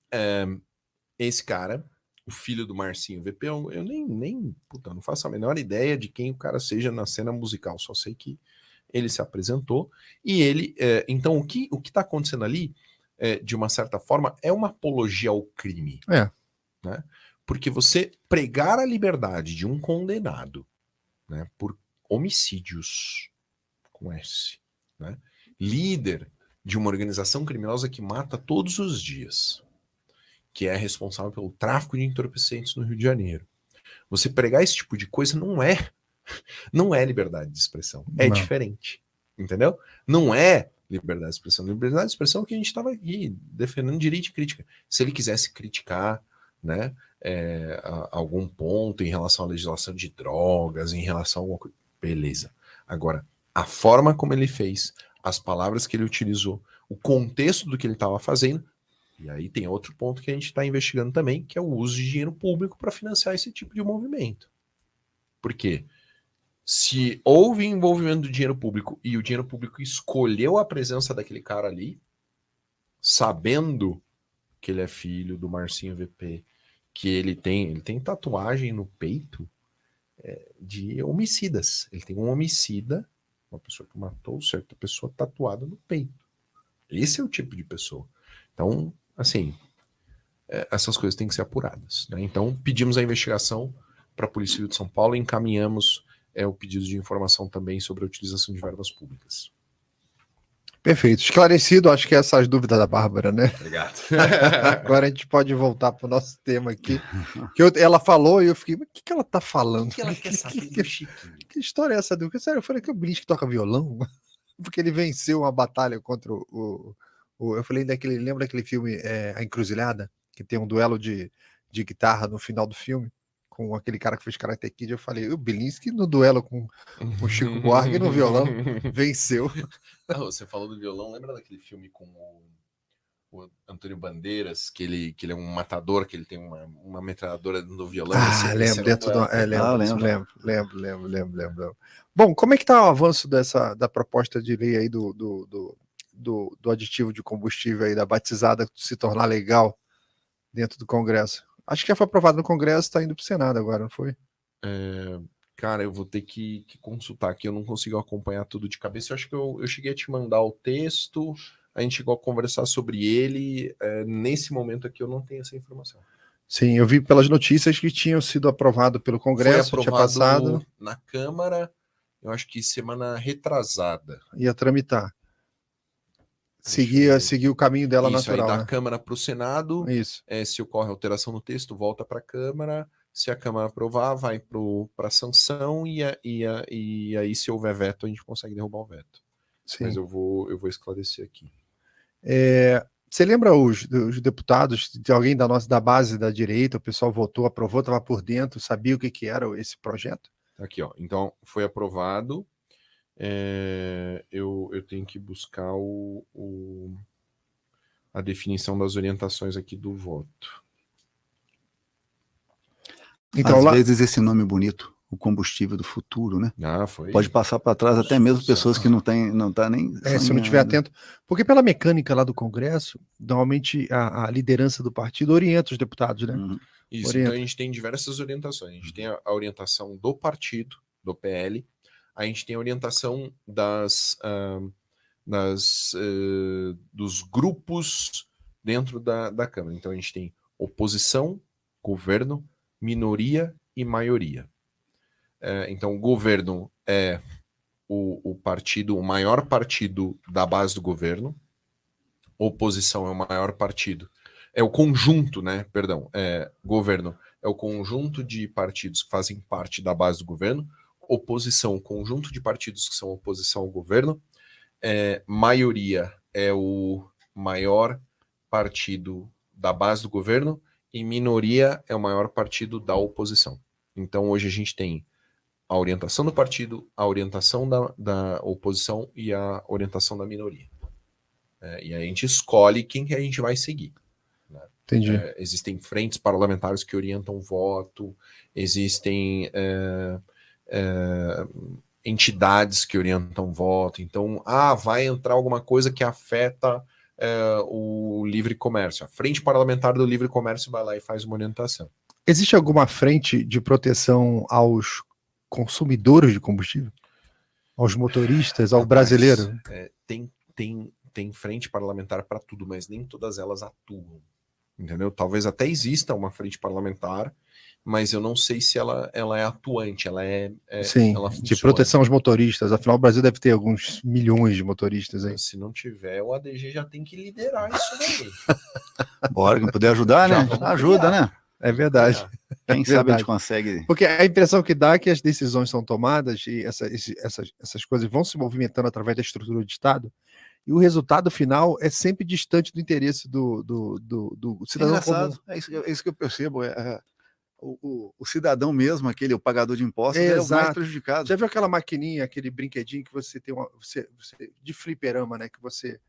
esse cara, o filho do Marcinho VP, eu nem puta, não faço a menor ideia de quem o cara seja na cena musical. Só sei que ele se apresentou. E ele, então, o que tá acontecendo ali, de uma certa forma, é uma apologia ao crime. Né? Porque você pregar a liberdade de um condenado, né, por homicídios, com S, né? Líder de uma organização criminosa que mata todos os dias, que é responsável pelo tráfico de entorpecentes no Rio de Janeiro. Você pregar esse tipo de coisa não é liberdade de expressão, é diferente, entendeu? Não é liberdade de expressão. Liberdade de expressão é o que a gente estava aqui defendendo, direito de crítica. Se ele quisesse criticar, né, algum ponto em relação à legislação de drogas, em relação a alguma coisa, beleza. Agora, a forma como ele fez, as palavras que ele utilizou, o contexto do que ele estava fazendo, e aí tem outro ponto que a gente está investigando também, que é o uso de dinheiro público para financiar esse tipo de movimento. Por quê? Se houve envolvimento do dinheiro público e o dinheiro público escolheu a presença daquele cara ali, sabendo que ele é filho do Marcinho VP, que ele tem tatuagem no peito de homicidas. Ele tem um homicida, uma pessoa que matou certa pessoa tatuada no peito. Esse é o tipo de pessoa. Então, assim, essas coisas têm que ser apuradas, né? Então, pedimos a investigação para a Polícia Civil de São Paulo e encaminhamos o pedido de informação também sobre a utilização de verbas públicas. Perfeito. Esclarecido, acho que essas dúvidas da Bárbara, né? Obrigado. Agora a gente pode voltar para o nosso tema aqui. Ela falou e eu fiquei, mas o que ela tá falando? O que ela quer saber do Chiquinho? Que história é essa? Sério, eu falei que o Blisk toca violão? Porque ele venceu uma batalha contra eu falei lembra daquele filme A Encruzilhada? Que tem um duelo de guitarra no final do filme, com aquele cara que fez Karate Kid. Eu falei, o Bilinski no duelo com o Chico Buarque no violão venceu. Você falou do violão, lembra daquele filme com o Antônio Bandeiras, que ele é um matador, que ele tem uma metralhadora no violão? Lembro. Lembro. Bom, como é que tá o avanço da proposta de lei aí do aditivo de combustível aí, da batizada, se tornar legal dentro do Congresso? Acho que já foi aprovado no Congresso, está indo para o Senado agora, não foi? Cara, eu vou ter que consultar aqui, eu não consigo acompanhar tudo de cabeça. Eu acho que eu cheguei a te mandar o texto, a gente chegou a conversar sobre ele. Nesse momento aqui eu não tenho essa informação. Sim, eu vi pelas notícias que tinham sido aprovado pelo Congresso, foi aprovado tinha passado na Câmara, eu acho que semana retrasada. Ia tramitar. Seguir o caminho dela isso, natural. Aí da Câmara para o Senado. Isso. Se ocorre alteração no texto, volta para a Câmara. Se a Câmara aprovar, vai para sanção e aí, se houver veto, a gente consegue derrubar o veto. Sim. Mas eu vou esclarecer aqui. Você lembra os deputados, de alguém da base da direita, o pessoal votou, aprovou, estava por dentro, sabia o que era esse projeto? Aqui, ó. Então, foi aprovado. Eu tenho que buscar a definição das orientações aqui do voto. Então, às vezes esse nome bonito, o combustível do futuro, né? Pode passar para trás até mesmo pessoas que não tá nem se não estiver atento. Porque pela mecânica lá do Congresso, normalmente a liderança do partido orienta os deputados, né? Isso, então a gente tem diversas orientações. A gente tem a orientação do partido, do PL, a gente tem a orientação dos grupos dentro da Câmara. Então a gente tem oposição, governo, minoria e maioria. Então o governo é o maior partido da base do governo, oposição é o maior partido, é o conjunto, né? Perdão, governo é o conjunto de partidos que fazem parte da base do governo, oposição, o conjunto de partidos que são oposição ao governo, maioria é o maior partido da base do governo e minoria é o maior partido da oposição. Então hoje a gente tem a orientação do partido, a orientação da oposição e a orientação da minoria. E aí a gente escolhe quem que a gente vai seguir. Né? Entendi. Existem frentes parlamentares que orientam o voto, existem entidades que orientam o voto. Então, vai entrar alguma coisa que afeta o livre comércio. A frente parlamentar do livre comércio vai lá e faz uma orientação. Existe alguma frente de proteção aos consumidores de combustível? Aos motoristas, ao brasileiro? Tem frente parlamentar para tudo, mas nem todas elas atuam. Entendeu? Talvez até exista uma frente parlamentar, mas eu não sei se ela é atuante, Sim, ela de proteção aos motoristas. Afinal, o Brasil deve ter alguns milhões de motoristas aí. Se não tiver, o ADG já tem que liderar isso daí. Bora, quem puder ajudar, né? Ajuda, né? É verdade. Quem sabe a gente consegue. Porque a impressão que dá é que as decisões são tomadas e essas coisas vão se movimentando através da estrutura de Estado, e o resultado final é sempre distante do interesse do cidadão comum. É isso que eu percebo. O cidadão mesmo, o pagador de impostos, é o mais prejudicado. Já viu aquela maquininha, aquele brinquedinho que você tem de fliperama, né? Que você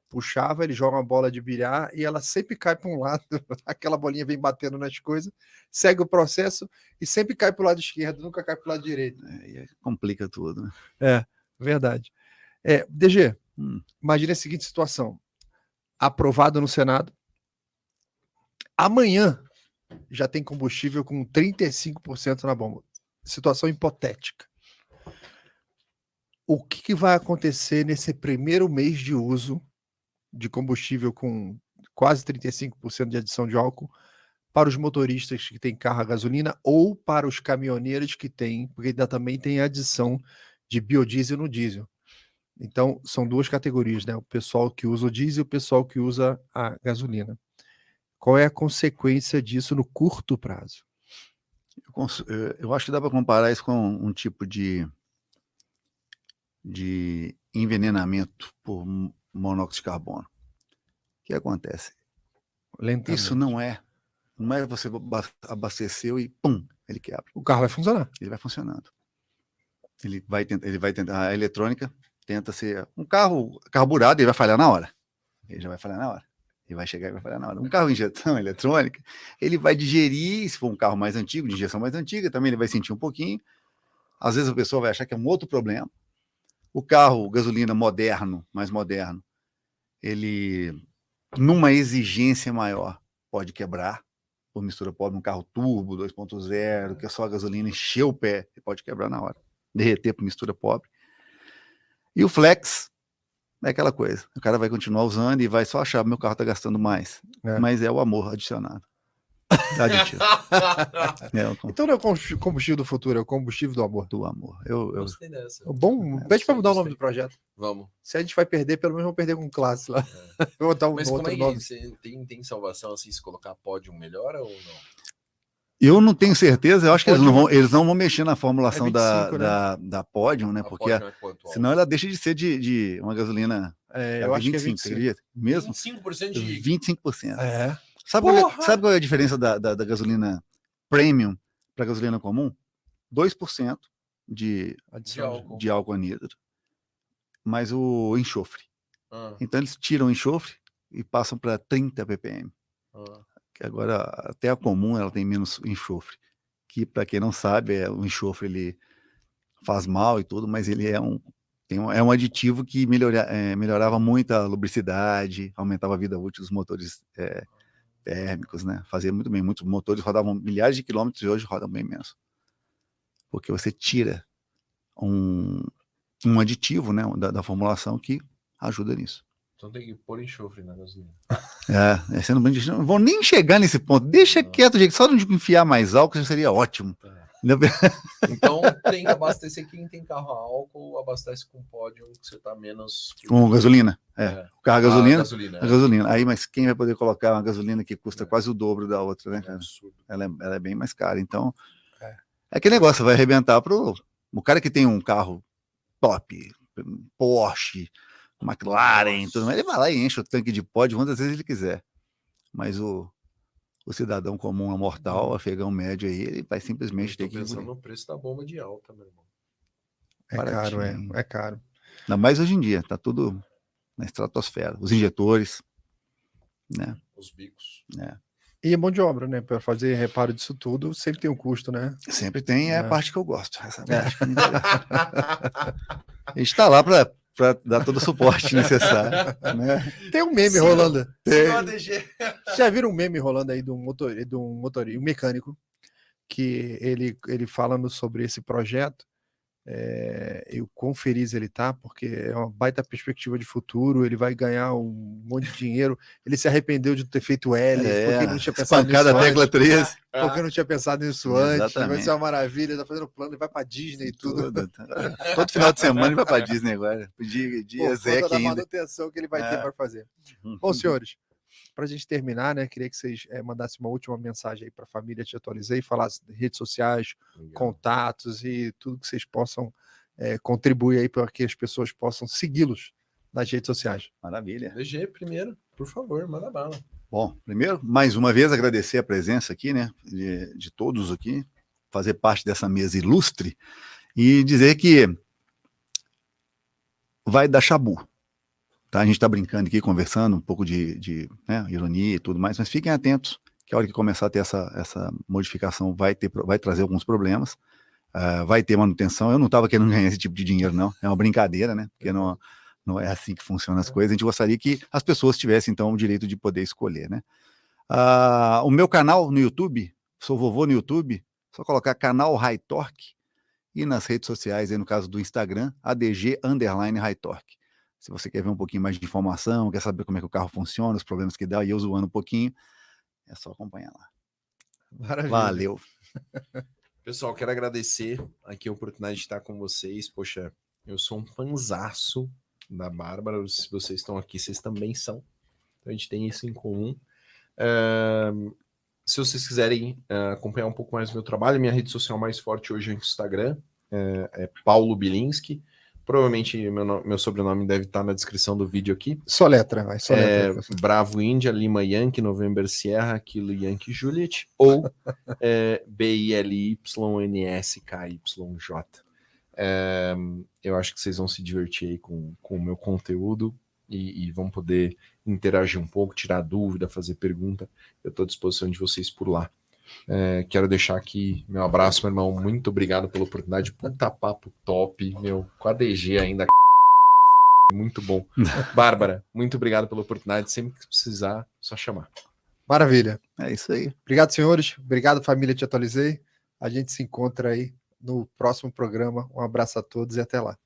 puxava, ele joga uma bola de bilhar e ela sempre cai para um lado, aquela bolinha vem batendo nas coisas, segue o processo e sempre cai para o lado esquerdo, nunca cai para o lado direito. Complica tudo, né? Verdade. DG, imagine a seguinte situação: aprovado no Senado, amanhã já tem combustível com 35% na bomba. Situação hipotética. O que vai acontecer nesse primeiro mês de uso de combustível com quase 35% de adição de álcool para os motoristas que têm carro a gasolina ou para os caminhoneiros que têm, porque ainda também tem adição de biodiesel no diesel. Então, são duas categorias, né? O pessoal que usa o diesel e o pessoal que usa a gasolina. Qual é a consequência disso no curto prazo? Eu acho que dá para comparar isso com um tipo de envenenamento por monóxido de carbono. O que acontece? Lentamente. Isso não é você abasteceu e pum, ele quebra. O carro vai funcionar. Ele vai funcionando. Ele vai tentar, a eletrônica tenta ser um carro carburado, ele vai falhar na hora. Ele já vai falhar na hora. Ele vai chegar e vai falhar na hora. Um carro injeção eletrônica, ele vai digerir, se for um carro mais antigo, de injeção mais antiga, também ele vai sentir um pouquinho. Às vezes a pessoa vai achar que é um outro problema. O carro gasolina moderno, mais moderno, ele, numa exigência maior, pode quebrar, por mistura pobre, um carro turbo 2.0, que é só a gasolina, encher o pé, ele pode quebrar na hora, derreter por mistura pobre. E o flex é aquela coisa, o cara vai continuar usando e vai só achar, meu carro está gastando mais, mas é o amor adicionado. Então não é o combustível do futuro, é o combustível do amor. Do amor. Eu gostei dessa. Bom, pede para mudar o nome do projeto. Vamos. Se a gente vai perder, pelo menos vamos perder com classe lá. Vou botar mas como é que nome. Tem salvação assim, se colocar pódio melhora ou não? Eu não tenho certeza, eu acho que eles não vão mexer na formulação 25, da Podium, né? A Porque Podium é quanto? senão ela deixa de ser de uma gasolina. Eu acho que é 25, 25. você acredita? Mesmo? 25% de... 25%. Sabe qual é a diferença da gasolina premium para gasolina comum? 2% de álcool anidro, mais o enxofre. Então eles tiram o enxofre e passam para 30 ppm. Que agora até a comum ela tem menos enxofre. Que para quem não sabe, o enxofre ele faz mal e tudo, mas ele é um aditivo que melhorava muito a lubricidade, aumentava a vida útil dos motores térmicos, né? Fazia muito bem. Muitos motores rodavam milhares de quilômetros e hoje rodam bem menos. Porque você tira um aditivo, né, da formulação que ajuda nisso. Então tem que pôr enxofre na gasolina. Sendo bem, não vou nem chegar nesse ponto. Deixa quieto, gente. Só não enfiar mais álcool já seria ótimo. Então tem que abastecer quem tem carro a álcool, abastece com Podium, que você tá menos... Com gasolina. O carro a gasolina. Aí, mas quem vai poder colocar uma gasolina que custa quase o dobro da outra, né, cara? Ela é bem mais cara. Então, é aquele negócio, vai arrebentar o cara que tem um carro top, Porsche, McLaren, tudo mais, ele vai lá e enche o tanque de Podium quantas vezes ele quiser. Mas o cidadão comum, mortal, afegão médio aí, ele vai simplesmente ter que... pensando no preço da bomba de alta, meu irmão. É caro. Ainda mais hoje em dia, tá tudo na estratosfera. Os injetores, né? Os bicos. E a mão de obra, né? Para fazer reparo disso tudo, sempre tem um custo, né? Sempre tem, a parte que eu gosto. Essa parte que me interessa. A gente tá lá para dar todo o suporte necessário. Né? Tem um meme rolando. ADG. Já viram um meme rolando aí de um mecânico que ele falando sobre esse projeto, e o quão feliz ele tá, porque é uma baita perspectiva de futuro, ele vai ganhar um monte de dinheiro, ele se arrependeu de ter feito L, porque ele não tinha pensado nisso antes. Tecla 13. Porque eu não tinha pensado nisso antes, vai ser uma maravilha, ele tá fazendo plano, ele vai pra Disney e tudo. Todo final de semana ele vai pra Disney agora, dia Zé da manutenção que ele vai ter para fazer. Bom, senhores, para a gente terminar, né, queria que vocês mandassem uma última mensagem aí para a família Te Atualizei, falassem de redes sociais, contatos e tudo que vocês possam contribuir aí para que as pessoas possam segui-los nas redes sociais. Maravilha. DG primeiro, por favor, manda bala. Bom, primeiro, mais uma vez, agradecer a presença aqui, né, de todos aqui, fazer parte dessa mesa ilustre e dizer que vai dar chabu. Tá? A gente está brincando aqui, conversando, um pouco de ironia e tudo mais, mas fiquem atentos, que a hora que começar a ter essa modificação vai trazer alguns problemas, vai ter manutenção. Eu não estava querendo ganhar esse tipo de dinheiro, não. É uma brincadeira, né? Porque não é assim que funcionam as coisas. A gente gostaria que as pessoas tivessem, então, o direito de poder escolher, né? O meu canal no YouTube, sou vovô no YouTube, só colocar canal High Torque, e nas redes sociais, aí no caso do Instagram, ADG_High Torque. Se você quer ver um pouquinho mais de informação, quer saber como é que o carro funciona, os problemas que dá, e eu zoando um pouquinho, é só acompanhar lá. Maravilha. Valeu. Pessoal, quero agradecer aqui a oportunidade de estar com vocês. Poxa, eu sou um fanzaço da Bárbara. Se vocês estão aqui, vocês também são. Então a gente tem isso em comum. Se vocês quiserem acompanhar um pouco mais do meu trabalho, minha rede social mais forte hoje é o Instagram, é Paulo Bilinski. Provavelmente meu sobrenome deve estar na descrição do vídeo aqui. Soletra, vai. Bravo Índia, Lima Yankee, November Sierra, Kilo Yankee Juliet, ou BILYNSKYJ. Eu acho que vocês vão se divertir aí com o meu conteúdo e vão poder interagir um pouco, tirar dúvida, fazer pergunta. Eu estou à disposição de vocês por lá. Quero deixar aqui meu abraço, meu irmão. Muito obrigado pela oportunidade. Puta papo top, meu. Com a DG ainda. Muito bom. Bárbara, muito obrigado pela oportunidade. Sempre que precisar, só chamar. Maravilha. É isso aí. Obrigado, senhores. Obrigado, família Te Atualizei. A gente se encontra aí no próximo programa. Um abraço a todos e até lá.